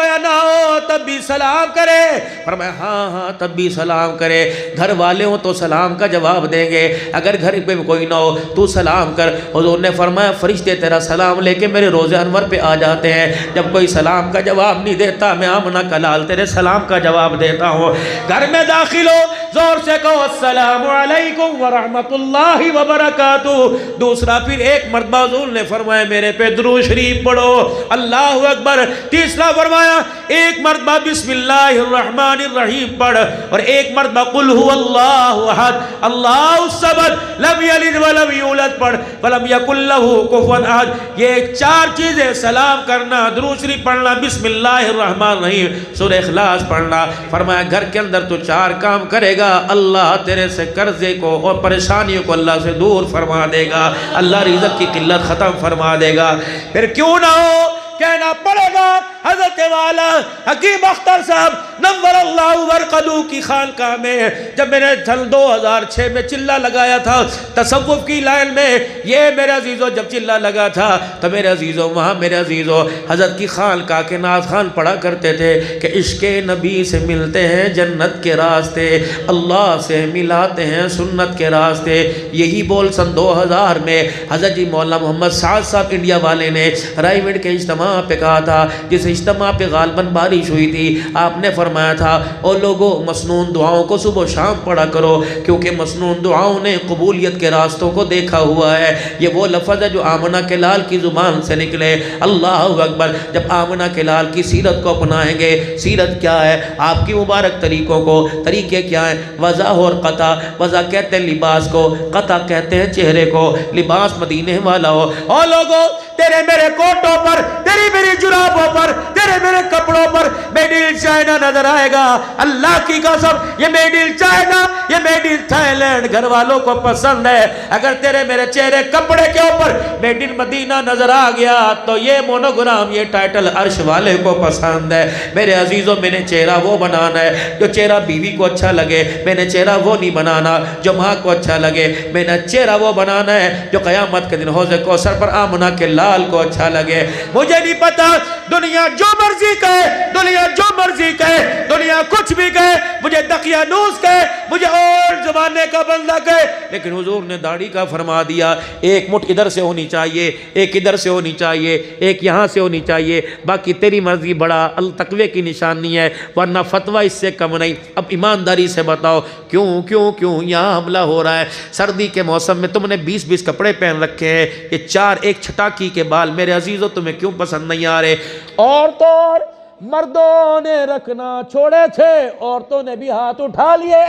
یا نہ ہو تب بھی سلام کرے۔ فرمایا ہاں تب بھی سلام کرے۔ گھر والے ہوں تو سلام کا جواب دیں گے، اگر گھر پہ کوئی نہ ہو تو سلام کر۔ حضور نے فرمایا فرشتے تیرا سلام لے کے میرے روضہ انور پہ آ جاتے ہیں۔ جب کوئی سلام کا جواب نہیں دیتا، میں آمنہ کا لال تیرے سلام کا جواب دیتا ہوں۔ گھر میں داخل ہو زور سے کہو السلام علیکم ورحمۃ اللہ وبرکاتہ۔ دوسرا پھر ایک مرتبہ حضور نے فرمایا میرے پہ درود شریف پڑھو، اللہ اکبر۔ تیسرا فرمایا ایک مرتبہ بسم اللہ الرحمن الرحیم پڑھ، اور ایک مرتبہ قل هو اللہ احد اللہ الصمد لم یلد ولم یولد پڑھ ولم یکن لہ کفوا احد۔ یہ چار چیزیں، سلام کرنا، درود شریف پڑھنا، بسم اللہ الرحمن الرحیم، سورہ اخلاص پڑھنا۔ فرمایا گھر کے اندر تو چار کام کرے گا، اللہ تیرے سے قرضے کو اور پریشانیوں کو اللہ سے دور فرما دے گا، اللہ رزق کی قلت ختم فرما دے گا۔ پھر کیوں نہ ہو کہنا پڑے گا حضرت والا حکیم اختر صاحب نور اللہ ورقدو کی خانقاہ میں جب میں نے سن 2006 میں چلہ لگایا تھا تصوف کی لائن میں، یہ میرے عزیزو جب چلہ لگا تھا تو میرے عزیزو وہاں میرے عزیزو حضرت کی خانقاہ کے نعت خوان پڑھا کرتے تھے کہ عشق نبی سے ملتے ہیں جنت کے راستے، اللہ سے ملاتے ہیں سنت کے راستے۔ یہی بول سن 2000 میں حضرت جی مولانا محمد سعد صاحب انڈیا والے نے رائے وڈ کے اجتماع پہ کہا تھا، جس اجتماع پہ غالباً بارش ہوئی تھی۔ آپ نے فرمایا تھا او لوگوں مسنون دعاؤں کو صبح و شام پڑھا کرو، کیونکہ مسنون دعاؤں نے قبولیت کے راستوں کو دیکھا ہوا ہے۔ یہ وہ لفظ ہے جو آمنہ کے لال کی زبان سے نکلے، اللہ اکبر۔ جب آمنہ کے لال کی سیرت کو اپنائیں گے، سیرت کیا ہے، آپ کی مبارک طریقوں کو، طریقے کیا ہیں، وضع اور قطع۔ وضع کہتے ہیں لباس کو، قطع کہتے ہیں چہرے کو، لباس مدینے والا ہو۔ او لوگوں تیرے میرے کوٹوں پر، تیری میری جرابوں پر، تیرے میرے کپڑوں پر میڈ ان چائنا نظر آئے گا، اللہ کی قسم یہ میڈ ان چائنا، یہ میڈ ان تھائی لینڈ گھر والوں کو پسند ہے۔ اگر تیرے میرے چہرے کپڑے کے اوپر میڈ ان مدینہ نظر آ گیا تو یہ مونوگرام، یہ ٹائٹل عرش والے کو پسند ہے۔ میرے عزیزوں میں نے چہرہ وہ بنانا ہے جو چہرہ بیوی کو اچھا لگے، میں نے چہرہ وہ نہیں بنانا جو ماں کو اچھا لگے، میں نے چہرہ وہ بنانا ہے جو قیامت کے دن حوض کوثر پر آمنہ کے لال کو اچھا لگے۔ مجھے نہیں پتا دنیا جو مرضی کہے، دنیا جو مرضی کہے، دنیا کچھ بھی کہے، مجھے دقیانوس کہے، مجھے اور زمانے کا بندہ کہے، لیکن حضور نے داڑھی کا فرما دیا ایک مٹھ ادھر سے ہونی چاہیے، ایک ادھر سے ہونی چاہیے، ایک یہاں سے ہونی چاہیے، باقی تیری مرضی بڑا التقوی کی نشانی ہے، ورنہ فتویٰ اس سے کم نہیں۔ اب ایمانداری سے بتاؤ کیوں کیوں کیوں یہاں حملہ ہو رہا ہے؟ سردی کے موسم میں تم نے 20 کپڑے پہن رکھے ہیں، یہ 4 ایک چھٹاکی کے بال میرے عزیزو تمہیں کیوں پسند نہیں آ رہے؟ عورتوں مردوں نے رکھنا چھوڑے تھے، عورتوں نے بھی ہاتھ اٹھا لیے۔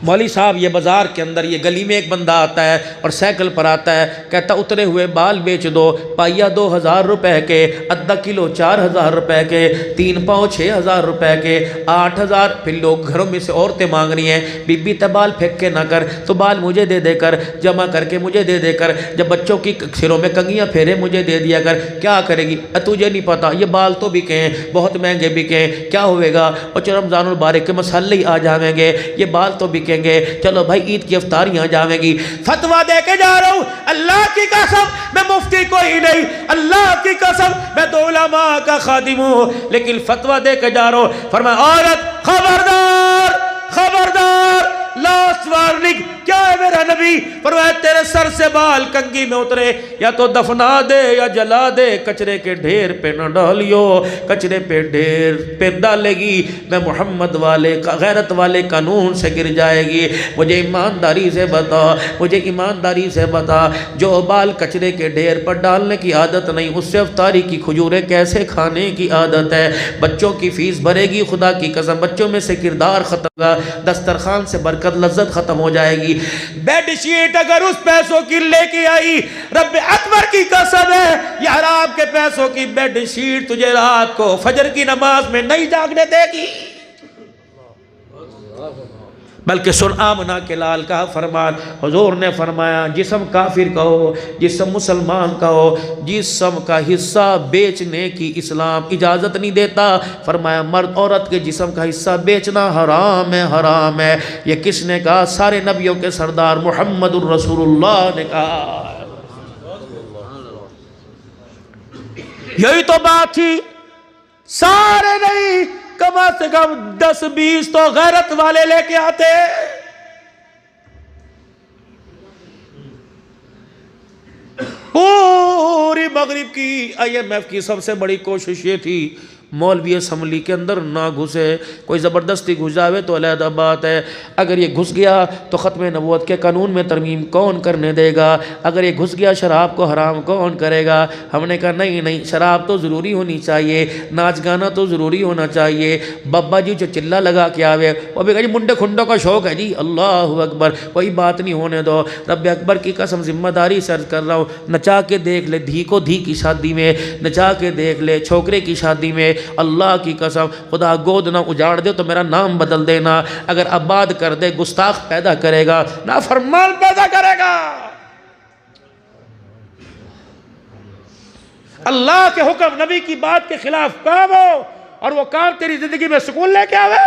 مولوی صاحب یہ بازار کے اندر یہ گلی میں ایک بندہ آتا ہے اور سائیکل پر آتا ہے، کہتا اترے ہوئے بال بیچ دو، پائیا 2000 روپے کے، ادھا کلو 4000 روپے کے، 3 پاؤں 6000 روپے کے، 8000۔ پھر لوگ گھروں میں سے عورتیں مانگ رہی ہیں، بی بی تے بال پھینک کے نہ کر، تو بال مجھے دے دے کر، جمع کر کے مجھے دے دے کر، جب بچوں کی سروں میں کنگیاں پھیرے مجھے دے دیا کر۔ کیا کرے گی؟ تجھے نہیں پتا یہ بال تو بکے ہیں، بہت مہنگے بکے ہیں، کیا ہوئے گا؟ اور چلو رمضان المبارک کے مسالے ہی آ جائیں گے، یہ بال تو بکیں گے، چلو بھائی عید کی افطاریاں جاویں گی۔ فتویٰ دے کے جا رہا ہوں، اللہ کی قسم میں مفتی کوئی نہیں، اللہ کی قسم میں تو علماء کا خادم ہوں، لیکن فتویٰ دے کے جا رہا ہوں۔ فرمایا عورت خبردار خبردار، لاسٹ وارننگ۔ کیا ہے میرا نبی؟ فرمایا تیرے سر سے بال کنگھی میں اترے یا تو دفنا دے یا جلا دے، کچرے کے ڈھیر پہ نہ ڈالیو، کچرے پہ ڈھیر پہ ڈالے گی میں محمد والے غیرت والے قانون سے گر جائے گی۔ مجھے ایمانداری سے بتا، مجھے ایمانداری سے بتا، جو بال کچرے کے ڈھیر پر ڈالنے کی عادت نہیں، اس سے افطاری کی کھجوریں کیسے کھانے کی عادت ہے؟ بچوں کی فیس بھرے گی، خدا کی قسم بچوں میں سے کردار ختم ہوگا، دسترخوان سے برکت لذت ختم ہو جائے گی۔ بیڈ شیٹ اگر اس پیسوں کی لے کے آئی، رب اکبر کی قسم ہے یہ حرام کے پیسوں کی بیڈ شیٹ تجھے رات کو فجر کی نماز میں نہیں جاگنے دے گی۔ بلکہ سن آمنہ کے لال کا فرمان، حضور نے فرمایا جسم کافر کا ہو، جسم مسلمان کا ہو، جسم کا حصہ بیچنے کی اسلام اجازت نہیں دیتا۔ فرمایا مرد عورت کے جسم کا حصہ بیچنا حرام ہے، حرام ہے۔ یہ کس نے کہا؟ سارے نبیوں کے سردار محمد الرسول اللہ نے کہا۔ یہی تو بات تھی، سارے نہیں، کم از کم 10-20 تو غیرت والے لے کے آتے۔ پوری مغرب کی IMF کی سب سے بڑی کوشش یہ تھی مولوی اسمبلی کے اندر نہ گھسے، کوئی زبردستی گھس جاوے تو علیحدہ بات ہے، اگر یہ گھس گیا تو ختم نبوت کے قانون میں ترمیم کون کرنے دے گا؟ اگر یہ گھس گیا شراب کو حرام کون کرے گا؟ ہم نے کہا نہیں، شراب تو ضروری ہونی چاہیے، ناچ گانا تو ضروری ہونا چاہیے، بابا جی جو چلہ لگا کے آوے وہ بھی کہا جی منڈے کھنڈوں کا شوق ہے جی، اللہ اکبر، کوئی بات نہیں ہونے دو، رب اکبر کی قسم ذمہ داری سے عرض کر رہا ہوں، نچا کے دیکھ لے دھی کو دھی کی شادی میں، نچا کے دیکھ لے چھوکرے کی شادی میں، اللہ کی قسم، خدا گود نہ اجاڑ دے تو میرا نام بدل دینا، اگر آباد کر دے گستاخ پیدا کرے گا، نافرمان پیدا کرے گا۔ اللہ کے حکم نبی کی بات کے خلاف کام ہو اور وہ کام تیری زندگی میں سکون لے کے آوے۔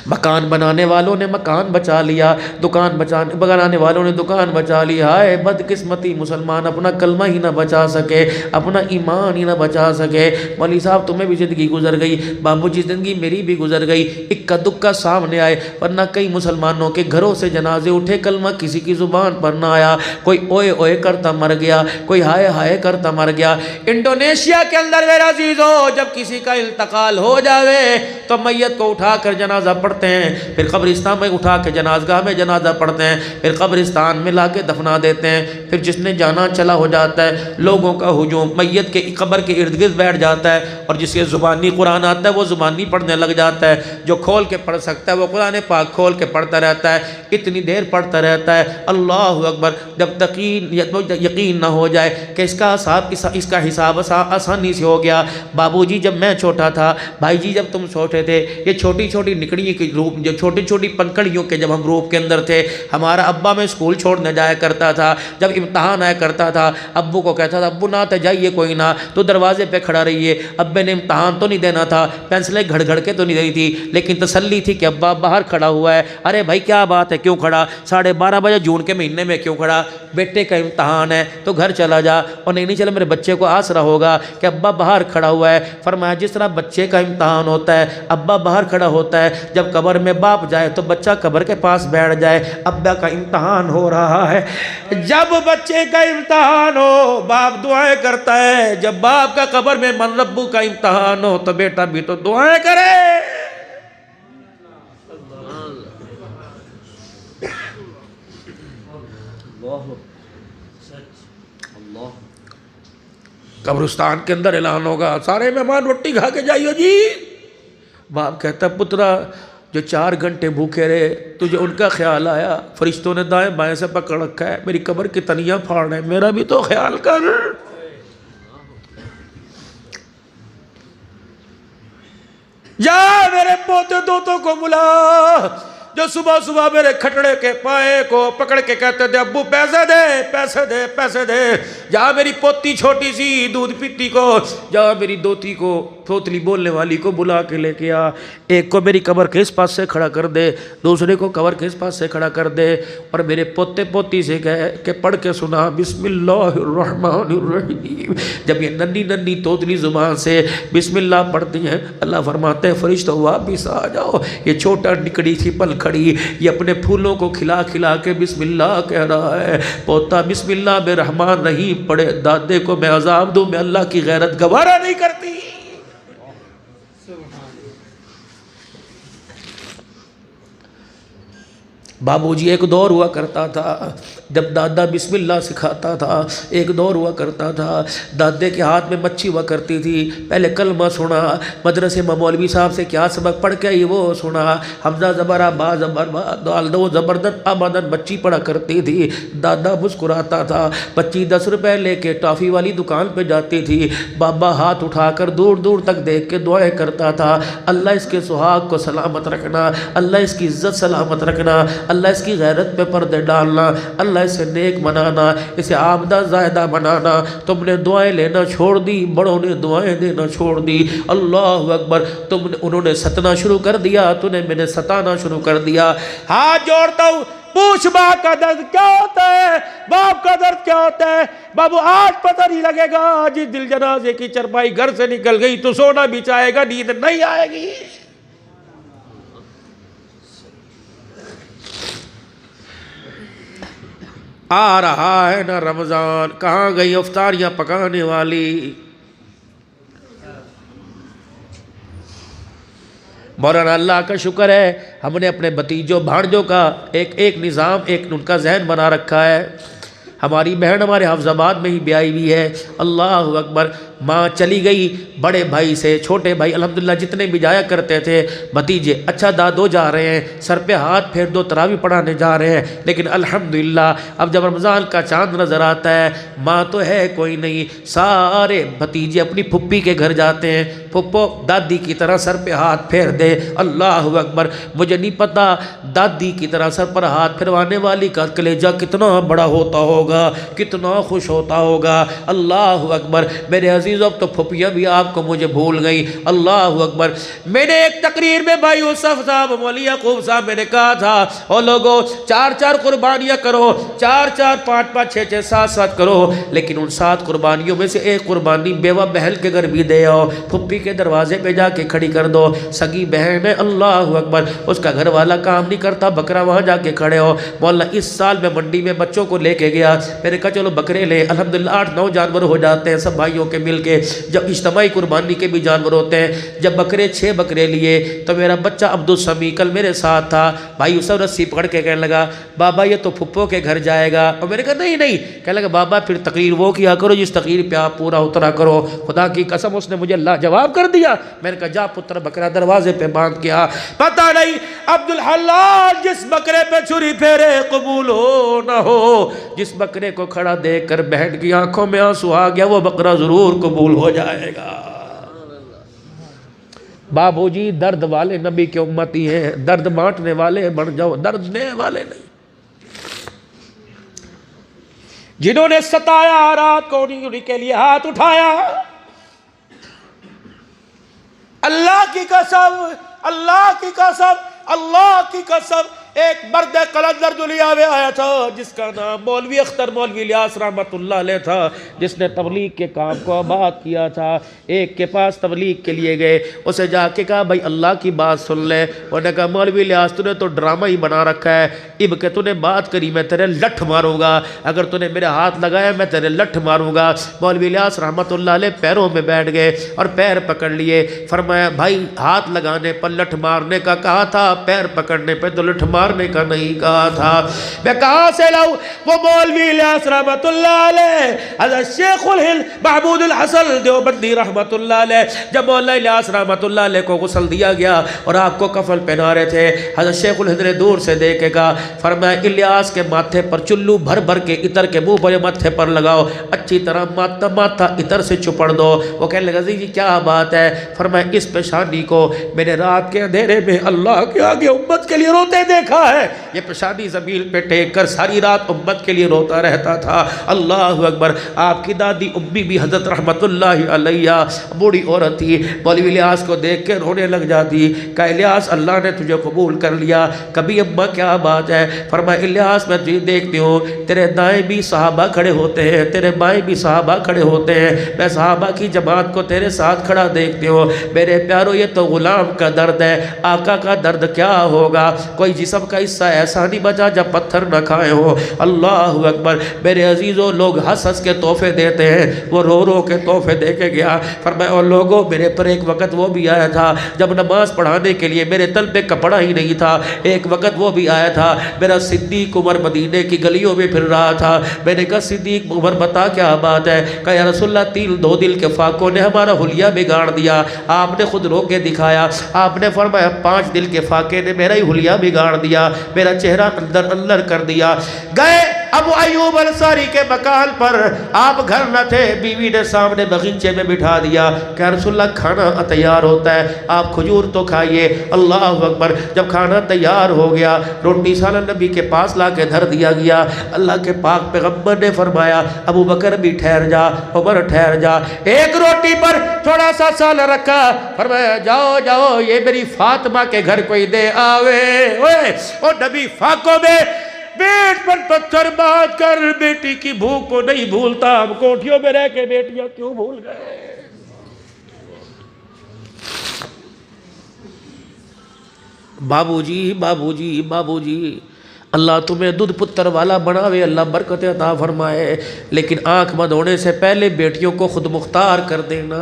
مکان بنانے والوں نے مکان بچا لیا، دکان بنانے والوں نے دکان بچا لیا، ہائے بدقسمتی مسلمان اپنا کلمہ ہی نہ بچا سکے، اپنا ایمان ہی نہ بچا سکے۔ مولی صاحب تمہیں بھی زندگی گزر گئی، بابو جی زندگی میری بھی گزر گئی، اکا دکا سامنے آئے، ورنہ کئی مسلمانوں کے گھروں سے جنازے اٹھے، کلمہ کسی کی زبان پر نہ آیا، کوئی اوئے اوئے کرتا مر گیا، کوئی ہائے ہائے کرتا مر گیا۔ انڈونیشیا کے اندر میرا عزیزو جب کسی کا انتقال ہو جاوے تو میت کو اٹھا کر جنازہ پڑھتے ہیں، پھر قبرستان میں اٹھا کے جنازگاہ میں جنازہ پڑھتے ہیں، پھر قبرستان میں لا کے دفنا دیتے ہیں، پھر جس نے جانا چلا ہو جاتا ہے، لوگوں کا ہجوم میت کے قبر کے ارد گرد بیٹھ جاتا ہے، اور جس کے زبانی قرآن آتا ہے وہ زبانی پڑھنے لگ جاتا ہے، جو کھول کے پڑھ سکتا ہے وہ قرآن پاک کھول کے پڑھتا رہتا ہے، اتنی دیر پڑھتا رہتا ہے، اللہ اکبر، جب تک یقین نہ ہو جائے کہ اس کا حساب آسانی سے ہو گیا۔ بابو جی جب میں چھوٹا تھا، بھائی جی جب تم چھوٹے تھے، یہ چھوٹی چھوٹی نکڑی کے گروپ، جو چھوٹی چھوٹی پنکھڑیوں کے جب ہم گروپ کے اندر تھے، ہمارا ابا میں اسکول چھوڑنے جایا کرتا تھا، جب امتحان آیا کرتا تھا ابو کو کہتا تھا ابو نہ تے جائیے کوئی نہ، تو دروازے پہ کھڑا رہیے، ابے نے امتحان تو نہیں دینا تھا، پینسلیں گھڑ گھڑ کے تو نہیں دینی تھی، لیکن تسلی تھی کہ ابا باہر کھڑا ہوا ہے، ارے بھائی کیا بات ہے کیوں کھڑا، 12:30 بجے جون کے مہینے میں کیوں کھڑا، بیٹے کا امتحان ہے تو گھر چلا جا، اور نہیں چلا میرے بچے کو آسرا ہوگا کہ ابا باہر کھڑا ہوا ہے۔ فرمایا جس طرح بچے کا امتحان ہوتا ہے ابا باہر کھڑا ہوتا ہے، جب قبر میں باپ جائے تو بچہ قبر کے پاس بیٹھ جائے، ابا کا امتحان ہو رہا ہے، جب بچے کا امتحان ہو باپ دعائیں کرتا ہے، جب باپ کا قبر میں من ربو کا امتحان ہو تو بیٹا بھی تو دعائیں کرے۔ قبرستان کے اندر اعلان ہوگا سارے مہمان روٹی کھا کے جائیو جی، باپ کہتا پترا جو 4 گھنٹے بھوکے رہے تجھے ان کا خیال آیا، فرشتوں نے دائیں بائیں سے پکڑ رکھا ہے، میری قبر کی تنیاں پھاڑ رہے ہیں، میرا بھی تو خیال کر۔ جا میرے پوتے دوتوں کو بلا جو صبح صبح میرے کھٹڑے کے پائے کو پکڑ کے کہتے تھے ابو پیسے دے پیسے دے پیسے دے، جا میری پوتی چھوٹی سی دودھ پیتی کو، جا میری دوتی کو تھوتلی بولنے والی کو بلا کے لے کے آ، ایک کو میری قبر کے اس پاس سے کھڑا کر دے، دوسرے کو قبر کے اس پاس سے کھڑا کر دے، اور میرے پوتے پوتی سے کہے کہ پڑھ کے سنا بسم اللہ الرحمن الرحیم۔ جب یہ ننی ننی توتلی زبان سے بسم اللہ پڑھتی ہیں، اللہ فرماتے ہیں فرشتوں واپس آ جاؤ، یہ چھوٹا نکڑی سی پل کھڑی یہ اپنے پھولوں کو کھلا کھلا کے بسم اللہ کہہ رہا ہے، پوتا بسم اللہ بے رحمان رحیم پڑھے، دادے کو میں عذاب دوں، میں اللہ کی غیرت گوارا نہیں کرتی۔ بابو جی ایک دور ہوا کرتا تھا جب دادا بسم اللہ سکھاتا تھا، ایک دور ہوا کرتا تھا دادے کے ہاتھ میں مچھی ہوا کرتی تھی، پہلے کلمہ سنا، مدرسے میں مولوی صاحب سے کیا سبق پڑھ کے وہ سنا، حمزہ زبر با زبر با دال دو زبردست آبادن بچی پڑھا کرتی تھی، دادا مسکراتا تھا، بچی 10 روپے لے کے ٹافی والی دکان پہ جاتی تھی، بابا ہاتھ اٹھا کر دور دور تک دیکھ کے دعائیں کرتا تھا، اللہ اس کے سہاگ کو سلامت رکھنا، اللہ اس کی عزت سلامت رکھنا، اللہ اس کی غیرت پہ پردے ڈالنا، اللہ اسے نیک بنانا، اسے آمدہ زائدہ بنانا۔ تم نے دعائیں لینا چھوڑ دی، بڑوں نے دعائیں دینا چھوڑ دی، اللہ اکبر، انہوں نے ستنا شروع کر دیا، تو نے میں نے ستانا شروع کر دیا۔ ہاتھ جوڑتا ہوں، پوچھ باپ کا درد کیا ہوتا ہے، باپ کا درد کیا ہوتا ہے؟ بابو آج پتہ نہیں لگے گا، جس دل جنازے کی چرپائی گھر سے نکل گئی تو سونا بھی چاہے گا، نیند نہیں آئے گی۔ آ رہا ہے نا رمضان، کہاں گئی افطاریاں پکانے والی؟ مولانا اللہ کا شکر ہے ہم نے اپنے بھتیجوں بھانجوں کا ایک نظام ایک ان کا ذہن بنا رکھا ہے. ہماری بہن ہمارے حافظ آباد میں ہی بیائی ہوئی ہے. اللہ اکبر. ماں چلی گئی بڑے بھائی سے چھوٹے بھائی الحمدللہ جتنے بھی جایا کرتے تھے بھتیجے اچھا دادو جا رہے ہیں سر پہ ہاتھ پھیر دو تراویح پڑھانے جا رہے ہیں. لیکن الحمدللہ اب جب رمضان کا چاند نظر آتا ہے ماں تو ہے کوئی نہیں, سارے بھتیجے اپنی پھپھی کے گھر جاتے ہیں. پھپھو دادی کی طرح سر پہ ہاتھ پھیر دے. اللہ اکبر. مجھے نہیں پتا دادی کی طرح سر پر ہاتھ پھروانے والی کا کلیجہ کتنا بڑا ہوتا ہوگا, کتنا خوش ہوتا ہوگا. اللہ اکبر. میرے عزیزوں اب تو پھپھیاں بھی آپ کو مجھے بھول گئی. اللہ اکبر. میں نے ایک تقریر میں بھائی یوسف صاحب مولوی یعقوب صاحب میں نے کہا تھا او لوگو 4 قربانیاں کرو, 4 5 6 7 کرو, لیکن ان 7 قربانیوں میں سے ایک قربانی بیوہ بہن کے گھر بھی دے آؤ, پھپھی کے دروازے پہ جا کے کھڑی کر دو. سگی بہن ہے اللہ اکبر, اس کا گھر والا کام نہیں کرتا, بکرا وہاں جا کے کھڑے ہو. مولا اس سال میں منڈی میں بچوں کو لے کے گیا, میں نے کہا چلو بکرے لے. الحمدللہ 8 9 جانور ہو جاتے ہیں سب بھائیوں کے مل کے. جب اجتماعی قربانی کے بھی جانور ہوتے ہیں. جب 6 بکرے لیے تو میرا بچہ عبدالسمی کل میرے ساتھ تھا. بھائی یوسف رسی پکڑ کے کہنے لگا بابا یہ تو پھپھو کے گھر جائے گا. اور میں نے کہا نہیں نہیں. کہنے لگا بابا پھر تقریر وہ کیا کرو جس تقریر پہ آپ پورا اترا کرو. خدا کی قسم اس نے مجھے اللہ جواب کر دیا. میں نے کہا جا پتر بکرا دروازے پہ باندھ کیا. پتہ نہیں عبدالحلال جس بکرے پہ چھری پھیرے قبول ہو نہ ہو, جس بکرے کو کھڑا دیکھ کر بہن کی آنکھوں میں آنسو آ گیا وہ بکرا ضرور قبول ہو جائے گا. بابو جی درد والے نبی کے امتی ہیں, درد بانٹنے والے بن جاؤ, درد دینے والے نہیں. جنہوں نے ستایا رات کو انہیں کے لیے ہاتھ اٹھایا. اللہ کی قسم, اللہ کی قسم, اللہ کی قسم, ایک مرد قلندر دنیا میں آیا تھا جس کا نام مولوی اختر مولوی الیاس رحمت اللہ علیہ تھا, جس نے تبلیغ کے کام کو آباد کیا تھا. ایک کے پاس تبلیغ کے لیے گئے, اسے جا کے کہا بھائی اللہ کی بات سن لے. انہوں نے کہا مولوی الیاس تو نے تو ڈرامہ ہی بنا رکھا ہے, اب کہ تو نے بات کری میں تیرے لٹھ ماروں گا, اگر تو نے میرے ہاتھ لگایا میں تیرے لٹھ ماروں گا. مولوی الیاس رحمت اللہ علیہ پیروں میں بیٹھ گئے اور پیر پکڑ لیے. فرمایا بھائی ہاتھ لگانے پر لٹھ مارنے کا کہا تھا, پیر پکڑنے پہ تو لٹھ مارنے کا نہیں کہا تھا. میں کہاں سے لاؤں وہ مولوی الیاس رحمت اللہ علیہ, حضرت شیخ الہند محمود الحسن دیوبندی رحمت اللہ علیہ. جب مولانا الیاس رحمت اللہ علیہ کو غسل دیا گیا اور آپ کو کفن پہنا رہے تھے, حضرت شیخ الہند نے دور سے دیکھے گا. فرمایا الیاس کے ماتھے پر چلو بھر بھر کے عطر کے منہ پر ماتھے پر لگاؤ, اچھی طرح ماتھا عطر سے چپڑ دو. وہ کہنے لگا جی کیا بات ہے؟ فرمایا اس پیشانی کو میں نے رات کے اندھیرے میں اللہ کے آگے امت کے لیے روتے دیکھا ہے. یہ پیشانی زمین پہ ٹیک کر ساری رات امت کے لیے روتا رہتا تھا. اللہ اکبر. آپ کی دادی امی بھی حضرت رحمت اللہ علیہ بوڑھی عورت تھی, مولوی الیاس کو دیکھ کے رونے لگ جاتی. کہا الیاس اللہ نے تجھے قبول کر لیا. کبھی اماں کیا بات ہے؟ فرمایا الیاس میں تجھے دیکھتی ہوں تیرے دائیں بھی صحابہ کھڑے ہوتے ہیں, تیرے بائیں بھی صحابہ کھڑے ہوتے ہیں, میں صحابہ کی جماعت کو تیرے ساتھ کھڑا دیکھتی ہوں. میرے پیارو یہ تو غلام کا درد ہے, آقا کا درد کیا ہوگا؟ کوئی جسم کا حصہ ایسا نہیں بچا جب پتھر نہ کھائے ہو. اللہ اکبر. میرے عزیزوں لوگ ہنس ہنس کے تحفے دیتے ہیں, وہ رو رو کے تحفے دے کے گیا. فرمایا اور لوگوں میرے پر ایک وقت وہ بھی آیا تھا جب نماز پڑھانے کے لیے میرے تل پہ کپڑا ہی نہیں تھا. ایک وقت وہ بھی آیا تھا میرا صدیق عمر مدینے کی گلیوں میں پھر رہا تھا. میں نے کہا صدیق عمر بتا کیا بات ہے؟ کہا یا رسول اللہ 2 دل کے فاقوں نے ہمارا حلیہ بگاڑ دیا. آپ نے خود رو کے دکھایا. آپ نے فرمایا 5 دل کے فاقے نے میرا ہی حلیہ بگاڑ دیا, میرا چہرہ اندر اندر کر دیا. گئے ابو ایوب انصاری کے مکان پر, آپ گھر نہ تھے, بیوی نے سامنے بغیچے میں بٹھا دیا کہ رسول اللہ کھانا تیار ہوتا ہے, آپ کھجور تو کھائیے. اللہ اکبر. جب کھانا تیار ہو گیا روٹی سالن نبی کے پاس لا کے دھر دیا گیا. اللہ کے پاک پیغمبر نے فرمایا ابو بکر بھی ٹھہر جا, عمر ٹھہر جا. ایک روٹی پر تھوڑا سا سالن رکھا. فرمایا جاؤ جاؤ یہ میری فاطمہ کے گھر کوئی دے آوے. اور نبی فاقوں میں پیٹ پر پتھر باندھ کر بیٹی کی بھوک کو نہیں بھولتا. ہم کوٹھیوں میں رہ کے بیٹیاں کیوں بھول گئے؟ بابو جی بابو جی بابو جی اللہ تمہیں دودھ پتر والا بناوے، اللہ برکت عطا فرمائے، لیکن آنکھ بند ہونے سے پہلے بیٹیوں کو خود مختار کر دینا،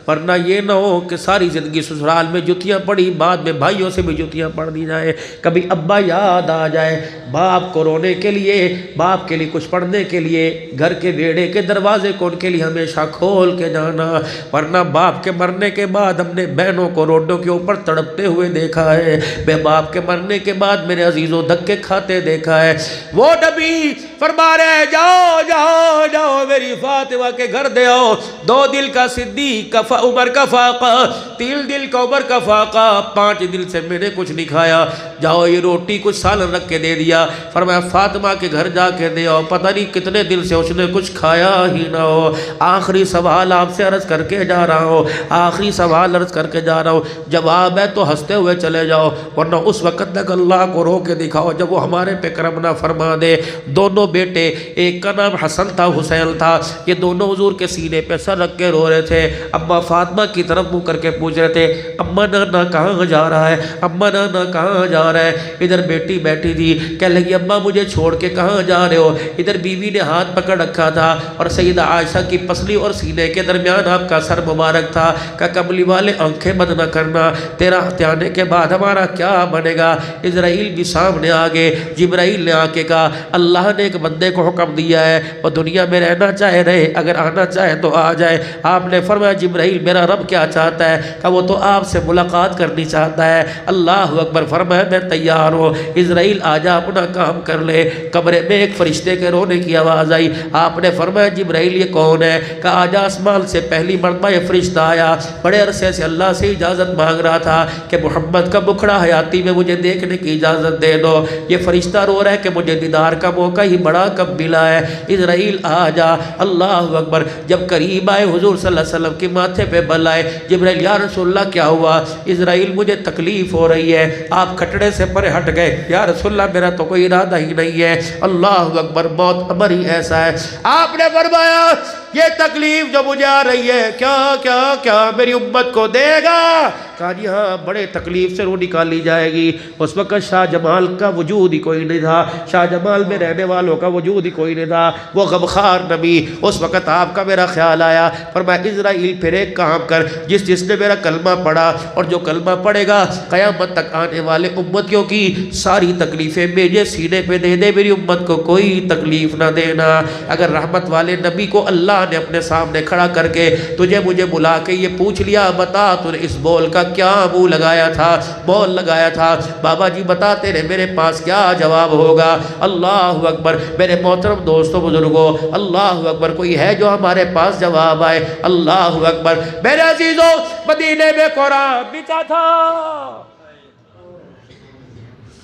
ورنہ یہ نہ ہو کہ ساری زندگی سسرال میں جوتیاں پڑی، بعد میں بھائیوں سے بھی جوتیاں پڑ دی جائیں، کبھی ابا یاد آ جائے، باپ کو رونے کے لیے، باپ کے لیے کچھ پڑھنے کے لیے گھر کے بیڑے کے دروازے کو ان کے لیے ہمیشہ کھول کے جانا، ورنہ باپ کے مرنے کے بعد ہم نے بہنوں کو روڈوں کے اوپر تڑپتے ہوئے دیکھا ہے، بے باپ کے مرنے کے بعد میرے عزیزوں دھکے کھاتے دیکھا ہے۔ وہ نبی فرما رہے ہیں جاؤ جاؤ جاؤ میری فاطمہ کے گھر دے آؤ، 2 دل کا صدیق کا عمر کا فاقہ، 3 دل کا عمر کا فاقہ، 5 دل سے میں نے کچھ نہیں کھایا، جاؤ یہ روٹی کچھ سالن رکھ کے دے دیا، فرمایا فاطمہ کے گھر جا کے دے آؤ، پتہ نہیں کتنے دل سے اس نے کچھ کھایا ہی نہ ہو۔ آخری سوال آپ سے عرض کر کے جا رہا ہوں، آخری سوال عرض کر کے جا رہا ہوں، جواب ہے تو ہنستے ہوئے چلے جاؤ، ورنہ اس وقت تک اللہ کو رو کے دکھاؤ جب وہ ہمارے پہ کرم نہ فرما دے۔ دونوں بیٹے، ایک کا نام حسن تھا، حسین تھا، یہ دونوں حضور کے سینے پہ سر رکھ کے رو رہے تھے، اماں فاطمہ کی طرف منہ کر کے پوچھ رہے تھے اماں نانا کہاں جا رہا ہے، اماں نانا کہاں جا رہا ہے۔ ادھر بیٹی بیٹھی تھی، کہنے لگی اماں مجھے چھوڑ کے کہاں جا رہے ہو، ادھر بیوی نے ہاتھ پکڑ رکھا تھا اور سیدہ عائشہ کی پسلی اور سینے کے درمیان آپ کا سر مبارک تھا، کہ کملی والے آنکھیں بند نہ کرنا، تیرا آنے کے بعد ہمارا کیا بنے گا۔ اسرائیل بھی سامنے آگے، جبرائیل نے آ کے کہا اللہ نے ایک بندے کو حکم دیا ہے وہ دنیا میں رہنا چاہے رہے، اگر آنا چاہے تو آ جائے۔ آپ نے فرمایا جبرائیل میرا رب کیا چاہتا ہے، کہ وہ تو آپ سے ملاقات کرنی چاہتا ہے۔ اللہ اکبر، فرمایا میں تیار ہوں، اسرائیل آ جا اپنا کام کر لے۔ کمرے میں ایک فرشتے کے رونے کی آواز آئی، آپ نے فرمایا جبرائیل یہ کون ہے، کہ آج آسمان سے پہلی مرتبہ یہ فرشتہ آیا، بڑے عرصے سے اللہ سے اجازت مانگ رہا تھا کہ محمد کا بکھڑا حیاتی میں مجھے دیکھنے کی اجازت دے دو، یہ فرشتہ رو رہا ہے کہ مجھے دیدار کا موقع ہی بڑا کب ملا ہے، اسرائیل آ جا۔ اللہ اکبر، جب قریب آئے حضور صلی اللہ علیہ وسلم کے ماتھے پہ بل آئے، جبرائیل یا رسول اللہ کیا ہوا، اسرائیل مجھے تکلیف ہو رہی ہے، آپ کھٹڑے سے پرے ہٹ گئے، یا رسول اللہ میرا تو کوئی ارادہ ہی نہیں ہے۔ اللہ اکبر، موت امر ہی ایسا ہے۔ آپ نے فرمایا یہ تکلیف جو مجھے آ رہی ہے کیا کیا کیا میری امت کو دے گا، کہا جی ہاں بڑے تکلیف سے روح نکالی جائے گی۔ اس وقت شاہ جمال کا وجود ہی کوئی نہیں تھا، شاہ جمال میں رہنے والوں کا وجود ہی کوئی نہیں تھا، وہ غمخوار نبی۔ اس وقت آپ کا میرا خیال آیا، فرمایا اسرائیل پھر ایک کام کر، جس نے میرا کلمہ پڑھا اور جو کلمہ پڑھے گا قیامت تک آنے والے امتیوں کی ساری تکلیفیں میرے سینے پہ دے دے، میری امت کو کوئی تکلیف نہ دینا۔ اگر رحمت والے نبی کو اللہ نے اپنے سامنے کھڑا کر کے تجھے مجھے بلا کے یہ پوچھ لیا بتا تو نے اس بول کا کیا منہ لگایا تھا، بول لگایا تھا، بابا جی بتا تیرے میرے پاس کیا جواب ہوگا۔ اللہ اکبر، میرے محترم دوستوں بزرگوں، اللہ اکبر، کوئی ہے جو ہمارے پاس جواب آئے؟ اللہ اکبر، میرے عزیزوں مدینے میں قرآن بچا تھا،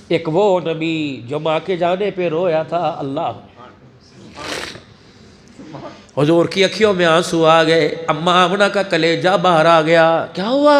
ایک وہ نبی جو ماں کے جانے پہ رویا تھا۔ اللہ حضور کی اکھیوں میں آنسو آ گئے، اماں آمنہ کا کلیجہ باہر آ گیا، کیا ہوا؟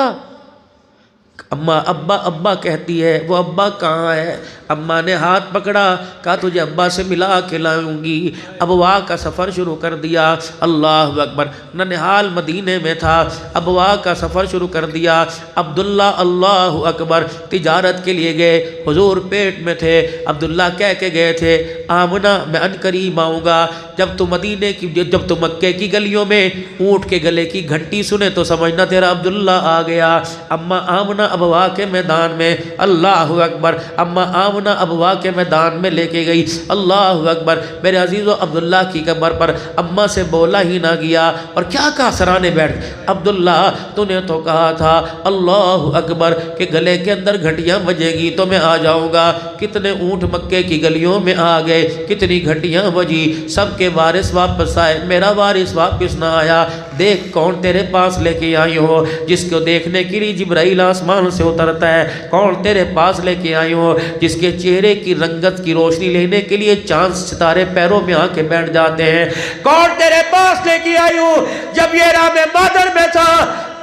اماں ابا ابا کہتی ہے، وہ ابا کہاں ہے؟ اماں نے ہاتھ پکڑا، کہا تجھے ابا سے ملا کے لاؤں گی۔ ابوا کا سفر شروع کر دیا۔ اللہ اکبر، ننہال مدینے میں تھا، ابوا کا سفر شروع کر دیا۔ عبداللہ اللہ اکبر تجارت کے لیے گئے، حضور پیٹ میں تھے، عبداللہ کہہ کے گئے تھے آمنہ میں ان قریب آؤں گا، جب تو مدینے کی جب تو مکے کی گلیوں میں اونٹ کے گلے کی گھنٹی سنے تو سمجھنا تیرا عبداللہ آ گیا۔ اماں آمنہ ابوا کے میدان میں، اللہ اکبر، اماں آمنہ ابوا کے میدان میں لے کے گئی۔ اللہ اکبر، میرے عزیزو عبداللہ کی قبر پر اماں سے بولا ہی نہ گیا، اور کیا کہا سرانے بیٹھ، عبداللہ تو نے تو کہا تھا اللہ اکبر کہ گلے کے اندر گھنٹیاں بجے گی تو میں آ جاؤں گا۔ کتنے اونٹ مکے کی گلیوں میں آ گئے، کتنی گھنٹیاں بجی، سب کے وارث واپس آئے، میرا وارث واپس نہ آیا۔ دیکھ کون تیرے پاس لے کے آئی ہو، جس کو دیکھنے کے لیے جبرائیل آسمان سے اترتا ہے، کون تیرے پاس لے کے آئی ہو، جس کے چہرے کی رنگت کی روشنی لینے کے لیے چاند ستارے پیروں میں آ کے بیٹھ جاتے ہیں، کون تیرے پاس لے کے آئی ہوں۔ جب یہ رام مادر میں تھا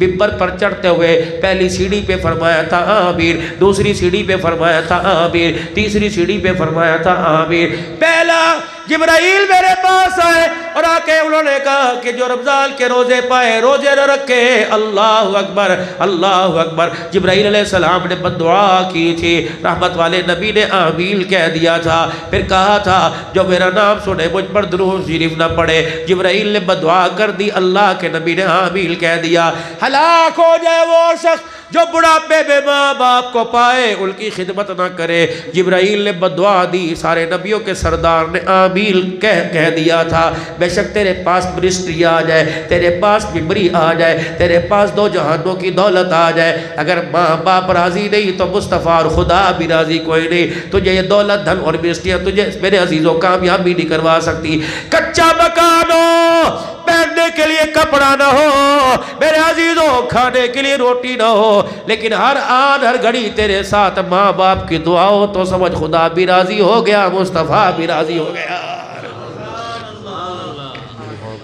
ممبر پر چڑھتے ہوئے پہلی سیڑھی پہ فرمایا تھا آمین، دوسری سیڑھی پہ فرمایا تھا آمین، تیسری سیڑھی پہ فرمایا تھا آمین۔ پہلا جبرائیل میرے پاس آئے اور آ کے انہوں نے کہا کہ جو رمضان کے روزے پائے روزے نہ رکھے، اللہ اکبر اللہ اکبر۔ جبرائیل علیہ السلام نے بددعا کی تھی، رحمت والے نبی نے آمین کہہ دیا تھا، پھر کہا تھا جو میرا نام سنے مجھ پر درود شریف نہ پڑھے۔ جبرائیل نے بددعا کر دی، اللہ کے نبی نے آمین کہہ دیا۔ ہلاک ہو جائے وہ شخص جو بڑھاپے میں ماں باپ کو پائے ان کی خدمت نہ کرے۔ جبرائیل نے بددعا دی، سارے نبیوں کے سردار نے آمین کہہ دیا تھا۔ بے شک تیرے پاس منسٹری آ جائے، تیرے پاس ممبری آ جائے، تیرے پاس دو جہانوں کی دولت آ جائے، اگر ماں باپ راضی نہیں تو مصطفیٰ اور خدا بھی راضی کوئی نہیں۔ تجھے یہ دولت دھن اور منسٹریاں تجھے میرے عزیزوں کامیابی نہیں کروا سکتی۔ کچا مکان ہو، پہننے کے لیے کپڑا نہ ہو، میرے عزیزوں کھانے کے لیے روٹی نہ ہو، لیکن ہر آن ہر گھڑی تیرے ساتھ ماں باپ کی دعا ہو تو سمجھ خدا بھی راضی ہو گیا، مصطفیٰ بھی راضی ہو گیا۔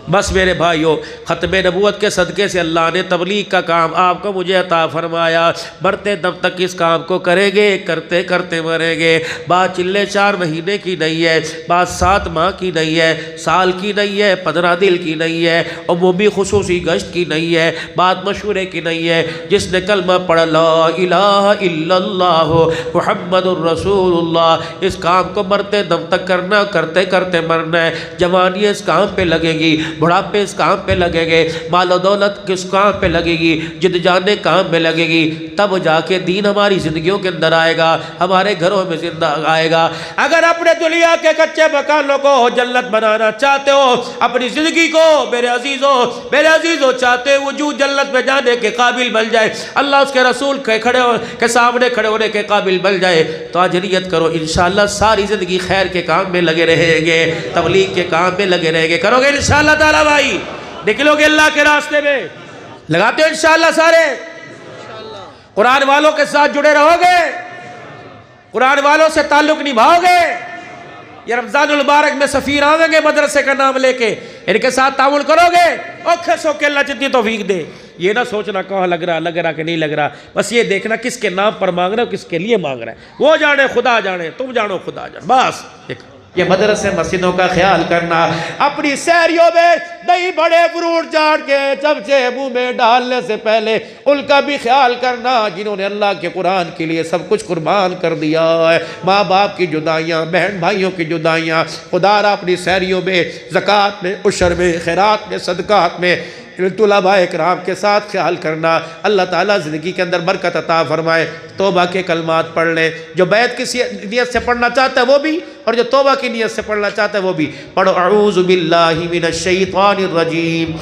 بس میرے بھائیو، ختم نبوت کے صدقے سے اللہ نے تبلیغ کا کام آپ کو مجھے عطا فرمایا، مرتے دم تک اس کام کو کریں گے، کرتے کرتے مریں گے۔ بات چلے 4 مہینے کی نہیں ہے، بات 7 ماہ کی نہیں ہے، سال کی نہیں ہے، 15 دن کی نہیں ہے، عمومی خصوصی گشت کی نہیں ہے، بات مشورے کی نہیں ہے۔ جس نے کلمہ پڑھا لا الہ الا اللہ محمد الرسول اللہ، اس کام کو مرتے دم تک کرنا، کرتے کرتے مرنا ہے۔ جوانی اس کام پہ لگے گی، بڑھاپے اس کام پہ لگے گے، مال و دولت کس کام پہ لگے گی، جد جانے کام میں لگے گی، تب جا کے دین ہماری زندگیوں کے اندر آئے گا، ہمارے گھروں میں زندہ آئے گا۔ اگر اپنے دنیا کے کچے مکانوں کو جنت بنانا چاہتے ہو، اپنی زندگی کو میرے عزیزوں چاہتے ہو وجود جنت میں جانے کے قابل بن جائے، اللہ اس کے رسول کے سامنے کھڑے ہونے کے قابل بن جائے، تو آج نیت کرو انشاءاللہ ساری زندگی خیر کے کام میں لگے رہیں گے، تبلیغ کے کام میں لگے رہیں گے، کرو گے انشاءاللہ تعالیٰ بھائی، نکلو گے اللہ کے راستے میں، لگاتے ہو انشاءاللہ سارے، قرآن والوں کے ساتھ جڑے رہو گے، قرآن والوں سے تعلق نبھاؤ گے۔ یہ رمضان المبارک میں سفیر آویں گے مدرسے کا نام لے کے، ان کے ساتھ تعاون کرو گے، اوکھے سو کے اللہ جتنی توفیق دے۔ یہ نہ سوچنا کہاں لگ رہا کہ نہیں لگ رہا، بس یہ دیکھنا کس کے نام پر مانگ رہا ہے، کس کے لیے مانگ رہا ہے، وہ جانے خدا جانے، تم جانو خدا جانے، بس یہ مدرسے مسجدوں کا خیال کرنا، اپنی سیریوں میں نہیں بڑے فروٹ جان کے چمچے منہ میں ڈالنے سے پہلے ان کا بھی خیال کرنا، جنہوں نے اللہ کے قرآن کے لیے سب کچھ قربان کر دیا ہے، ماں باپ کی جدائیاں، بہن بھائیوں کی جدائیاں، خدا را اپنی سیریوں میں، زکوٰۃ میں، عشر میں، خیرات میں، صدقات میں طلباء اکرام کے ساتھ خیال کرنا۔ اللہ تعالیٰ زندگی کے اندر برکت عطا فرمائے۔ توبہ کے کلمات پڑھ لیں، جو بیعت کی نیت سے پڑھنا چاہتا ہے وہ بھی، اور جو توبہ کی نیت سے پڑھنا چاہتا ہے وہ بھی پڑھو۔ اعوذ باللہ من الشیطان الرجیم،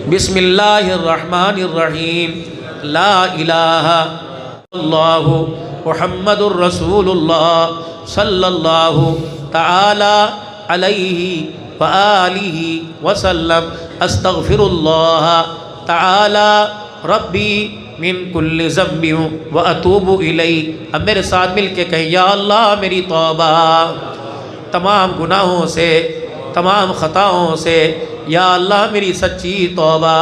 بسم اللہ الرحمن الرحیم، لا الہ اللہ محمد الرسول اللہ صلی اللہ تعالی علیہ وآلہ وسلم، استغفر اللہ تعالی ربی من کل ذنب واتوب الیہ۔ اب میرے ساتھ مل کے کہیں یا اللہ میری توبہ تمام گناہوں سے، تمام خطاؤں سے، یا اللہ میری سچی توبہ،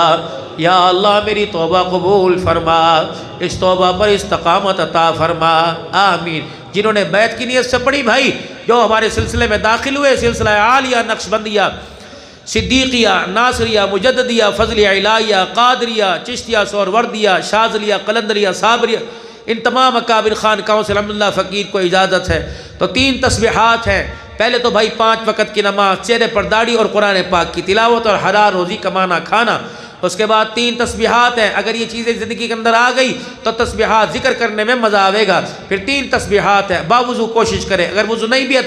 یا اللہ میری توبہ قبول فرما، اس توبہ پر استقامت عطا فرما، آمین۔ جنہوں نے بیعت کی نیت سے پڑھی بھائی، جو ہمارے سلسلے میں داخل ہوئے، سلسلہ عالیہ، نقشبندیہ، صدیقیہ، ناصریہ، مجددیہ، فضلیہ الہیہ، قادریہ، چشتیہ، سہروردیہ، شاذلیہ، قلندریہ، صابریہ، ان تمام اکابر خانقاہوں سے الحمدللہ فقیر کو اجازت ہے۔ تو 3 تسبیحات ہیں، پہلے تو بھائی 5 وقت کی نماز، چہرے پر داڑھی اور قرآن پاک کی تلاوت اور حلال روزی کمانا کھانا، اس کے بعد 3 تسبیحات ہیں۔ اگر یہ چیزیں زندگی کے اندر آ گئی تو تسبیحات ذکر کرنے میں مزہ آئے گا۔ پھر 3 تسبیحات ہیں، باوضو کوشش کریں، اگر وضو نہیں بھی ہے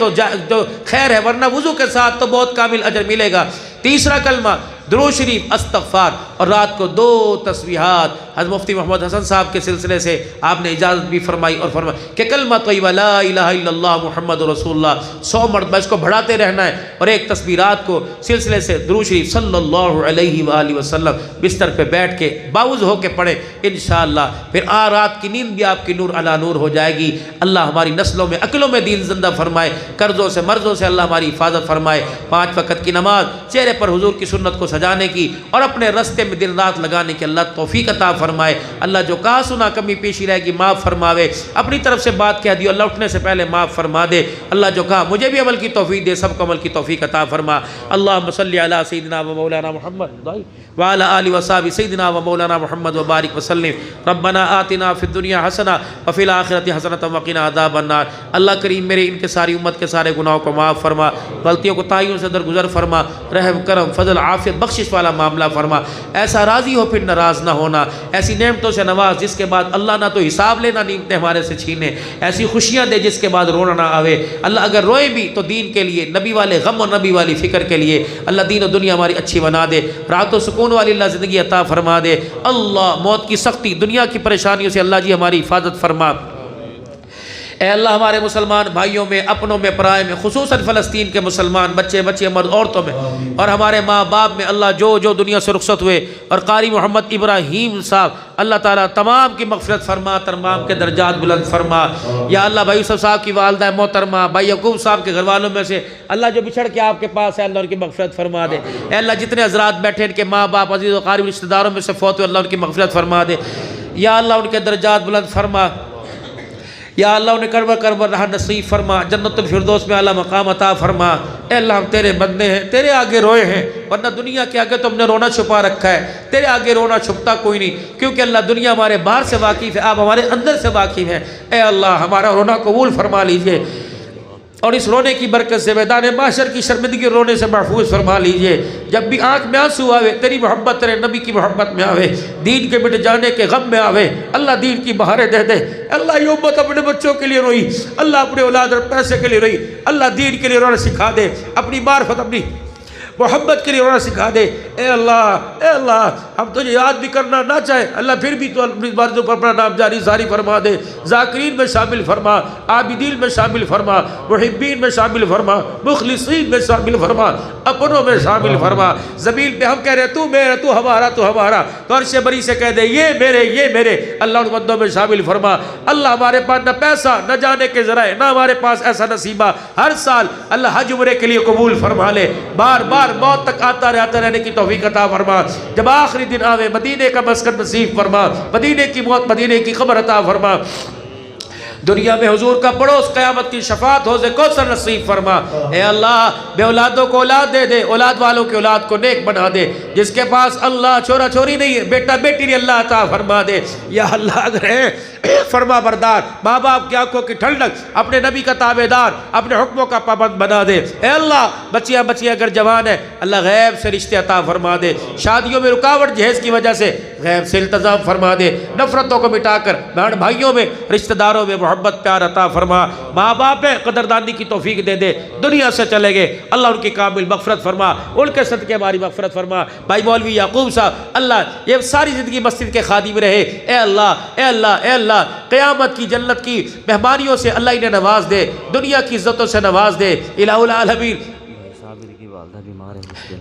تو خیر ہے، ورنہ وضو کے ساتھ تو بہت کامل اجر ملے گا۔ تیسرا کلمہ درود شریف، استغفار، اور رات کو 2 تسبیحات۔ حضرت مفتی محمد حسن صاحب کے سلسلے سے آپ نے اجازت بھی فرمائی اور فرمائی کہ کلمہ طیبہ لا الہ الا اللہ محمد رسول اللہ 100 مرتبہ اس کو بڑھاتے رہنا ہے، اور ایک تسبیح رات کو سلسلے سے درود شریف صلی اللہ علیہ وآلہ وسلم بستر پہ بیٹھ کے باوضو ہو کے پڑھیں انشاءاللہ۔ پھر رات کی نیند بھی آپ کی نور علی نور ہو جائے گی۔ اللہ ہماری نسلوں میں عقلوں میں دین زندہ فرمائے، قرضوں سے مرضوں سے اللہ ہماری حفاظت فرمائے۔ 5 وقت کی نماز، چہرے پر حضور کی سنت کو سجانے کی اور اپنے راستے میں دن رات لگانے کی اللہ توفیق عطا فرمائے۔ اللہ جو کہا سنا کمی پیشی رہے گی معاف فرماوے، اپنی طرف سے بات کہہ دی اللہ اٹھنے سے پہلے معاف فرما دے۔ اللہ جو کہا مجھے بھی عمل کی توفیق دے، سب کو عمل کی توفیق عطا فرما۔ اللہم صلی علی سیدنا و مولانا محمد وعلی آلہ وصحبہ سیدنا و مولانا محمد وبارک وسلم۔ ربنا آتنا فی الدنیا حسنہ وفی الآخرۃ حسنۃ وقنا عذاب النار۔ اللہ کریم میرے ان کے ساری امت کے سارے گناہوں کو معاف فرما، غلطیوں کو تائیوں سے درگزر فرما، رحم کرم فضل عافیت بخشش والا معاملہ فرما۔ ایسا راضی ہو پھر ناراض نہ ہونا، ایسی نعمتوں سے نواز جس کے بعد اللہ نہ تو حساب لینا نعمتیں ہمارے سے چھینے، ایسی خوشیاں دے جس کے بعد رونا نہ آوے۔ اللہ اگر روئے بھی تو دین کے لیے، نبی والے غم اور نبی والی فکر کے لیے۔ اللہ دین و دنیا ہماری اچھی بنا دے، رات و سکون والی اللہ زندگی عطا فرما دے۔ اللہ موت کی سختی، دنیا کی پریشانیوں سے اللہ جی ہماری حفاظت فرما۔ اے اللہ ہمارے مسلمان بھائیوں میں، اپنوں میں، پرائے میں، خصوصاً فلسطین کے مسلمان بچے بچے مرد عورتوں میں اور ہمارے ماں باپ میں اللہ جو دنیا سے رخصت ہوئے، اور قاری محمد ابراہیم صاحب اللہ تعالیٰ تمام کی مغفرت فرما، تمام کے درجات بلند فرما۔ یا اللہ بھائی یوسف صاحب کی والدہ محترمہ، بھائی یعقوب صاحب کے گھر والوں میں سے اللہ جو بچھڑ کے آپ کے پاس ہے اللہ ان کی مغفرت فرما دے۔ اے اللہ جتنے حضرات بیٹھے ان کے ماں باپ عزیز و قریب رشتہ داروں میں سے فوت ہوئے اللہ ان کی مغفرت فرما دے۔ یا اللہ ان کے درجات بلند فرما، یا اللہ انہیں کربر رہا نصیب فرما، جنت الفردوس میں اعلیٰ مقام عطا فرما۔ اے اللہ ہم تیرے بندے ہیں، تیرے آگے روئے ہیں، ورنہ دنیا کے آگے تم نے رونا چھپا رکھا ہے، تیرے آگے رونا چھپتا کوئی نہیں، کیونکہ اللہ دنیا ہمارے باہر سے واقف ہے، آپ ہمارے اندر سے واقف ہیں۔ اے اللہ ہمارا رونا قبول فرما لیجئے، اور اس رونے کی برکت سے میدان محشر کی شرمندگی رونے سے محفوظ فرما لیجئے۔ جب بھی آنکھ میں آنسو آوے تیری محبت، تیرے نبی کی محبت میں آوے، دین کے مٹ جانے کے غم میں آوے، اللہ دین کی بہاریں دے دے۔ اللہ یہ امت اپنے بچوں کے لیے روئی، اللہ اپنے اولاد اور پیسے کے لیے روئی، اللہ دین کے لیے رونا سکھا دے، اپنی معرفت اپنی محبت کے لیے رونا سکھا دے۔ اے اللہ ہم تجھے یاد بھی کرنا نہ چاہے اللہ پھر بھی تو اپنی بارزوں پر اپنا نام جاری ساری فرما دے، ذاکرین میں شامل فرما، عابدین میں شامل فرما، محبین میں شامل فرما، مخلصین میں شامل فرما، اپنوں میں شامل فرما۔ زمین پہ ہم کہہ رہے تو میرا، تو ہمارا، تو ہمارا، تو عرش بری سے کہہ دے یہ میرے، اللہ ان بندوں میں شامل فرما۔ اللہ ہمارے پاس نہ پیسہ نہ جانے کے ذرائع، نہ ہمارے پاس ایسا نصیبہ، ہر سال اللہ حج عمرے کے لیے قبول فرما لے، بار بار موت تک آتا رہنے کی توفیق عطا فرما۔ جب آخری دن آوے مدینے کا مسکن نصیب فرما، مدینے کی موت مدینے کی قبر عطا فرما، دنیا میں حضور کا پڑوس قیامت کی شفاعت حوض کوثر نصیب فرما۔ اے اللہ بے اولادوں کو اولاد دے دے، اولاد والوں کی اولاد کو نیک بنا دے، جس کے پاس اللہ چھوڑا چھوڑی نہیں ہے بیٹا بیٹی نے اللہ عطا فرما دے۔ یا اللہ اگر ہے فرما بردار، ماں باپ کی آنکھوں کی ٹھنڈک، اپنے نبی کا تابعدار، اپنے حکموں کا پابند بنا دے۔ اے اللہ بچیاں اگر جوان ہے اللہ غیب سے رشتے عطا فرما دے، شادیوں میں رکاوٹ جہیز کی وجہ سے غیب سے التزام فرما دے، نفرتوں کو مٹا کر بہن بھائیوں میں رشتہ داروں میں محبت پیار عطا فرما، ماں باپ ہے قدردانی کی توفیق دے دے، دنیا سے چلے گئے اللہ ان کی کامل مغفرت فرما، ان کے صدقے ہماری مغفرت فرما۔ بھائی مولوی یعقوب صاحب اللہ یہ ساری زندگی مسجد کے خادم رہے، اے اللہ قیامت کی جنت کی مہمانیوں سے اللہ انہیں نواز دے، دنیا کی عزتوں سے نواز دے۔ الہ العالمین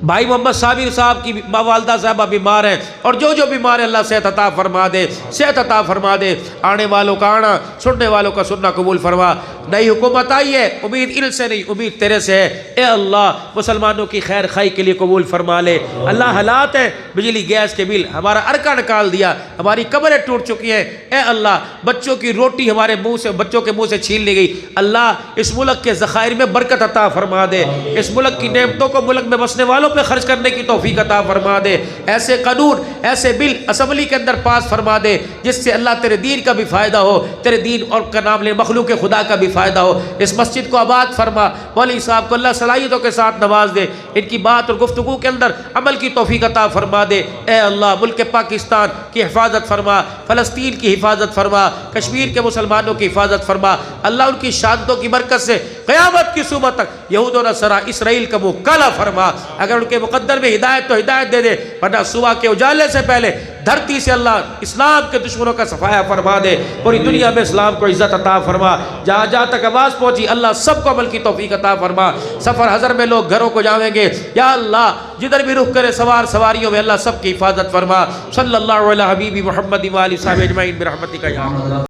بھائی محمد صابر صاحب کی والدہ صاحبہ بیمار ہیں، اور جو بیمار ہے اللہ صحت عطا فرما دے، صحت عطا فرما دے، آنے والوں کا آنا، سننے والوں کا سننا قبول فرما۔ نئی حکومت آئی ہے، امید ان سے نہیں امید تیرے سے ہے، اے اللہ مسلمانوں کی خیر خائی کے لیے قبول فرما لے۔ اللہ حالات ہیں بجلی گیس کے بل ہمارا ارکا نکال دیا، ہماری کمریں ٹوٹ چکی ہیں، اے اللہ بچوں کی روٹی ہمارے منہ سے بچوں کے منہ سے چھین لی گئی، اللہ اس ملک کے ذخائر میں برکت عطا فرما دے، اس ملک کی نعمتوں کو ملک میں بسنے والوں پہ خرچ کرنے کی توفیق عطا فرما دے، ایسے قانون ایسے بل اسمبلی کے اندر پاس فرما دے جس سے اللہ تیرے دین کا بھی فائدہ ہو، تیرے دین اور کا نام لے مخلوق خدا کا بھی فائدہ ہو۔ اس مسجد کو آباد فرما، مولوی صاحب کو اللہ صلاحیتوں کے ساتھ نواز دے، ان کی بات اور گفتگو کے اندر عمل کی توفیق عطا فرما دے۔ اے اللہ ملک پاکستان کی حفاظت فرما، فلسطین کی حفاظت فرما، کشمیر کے مسلمانوں کی حفاظت فرما، اللہ ان کی شہادتوں کی برکت سے قیامت کی صبح تک یہود و نصارہ اسرائیل کا منہ کالا فرما، اگر ان کے مقدر میں ہدایت تو ہدایت دے دے، ورنہ صبح کے اجالے سے پہلے دھرتی سے اللہ اسلام کے دشمنوں کا صفایا فرما دے، پوری دنیا میں اسلام کو عزت عطا فرما، جہاں جہاں تک آواز پہنچی اللہ سب کو عمل کی توفیق عطا فرما۔ سفر حضر میں لوگ گھروں کو جاویں گے، یا اللہ جدھر بھی رخ کرے سواریوں میں اللہ سب کی حفاظت فرما۔ صلی اللہ علیہ حبیبی محمد و آلہ وصحبہ اجمعین برحمتک یا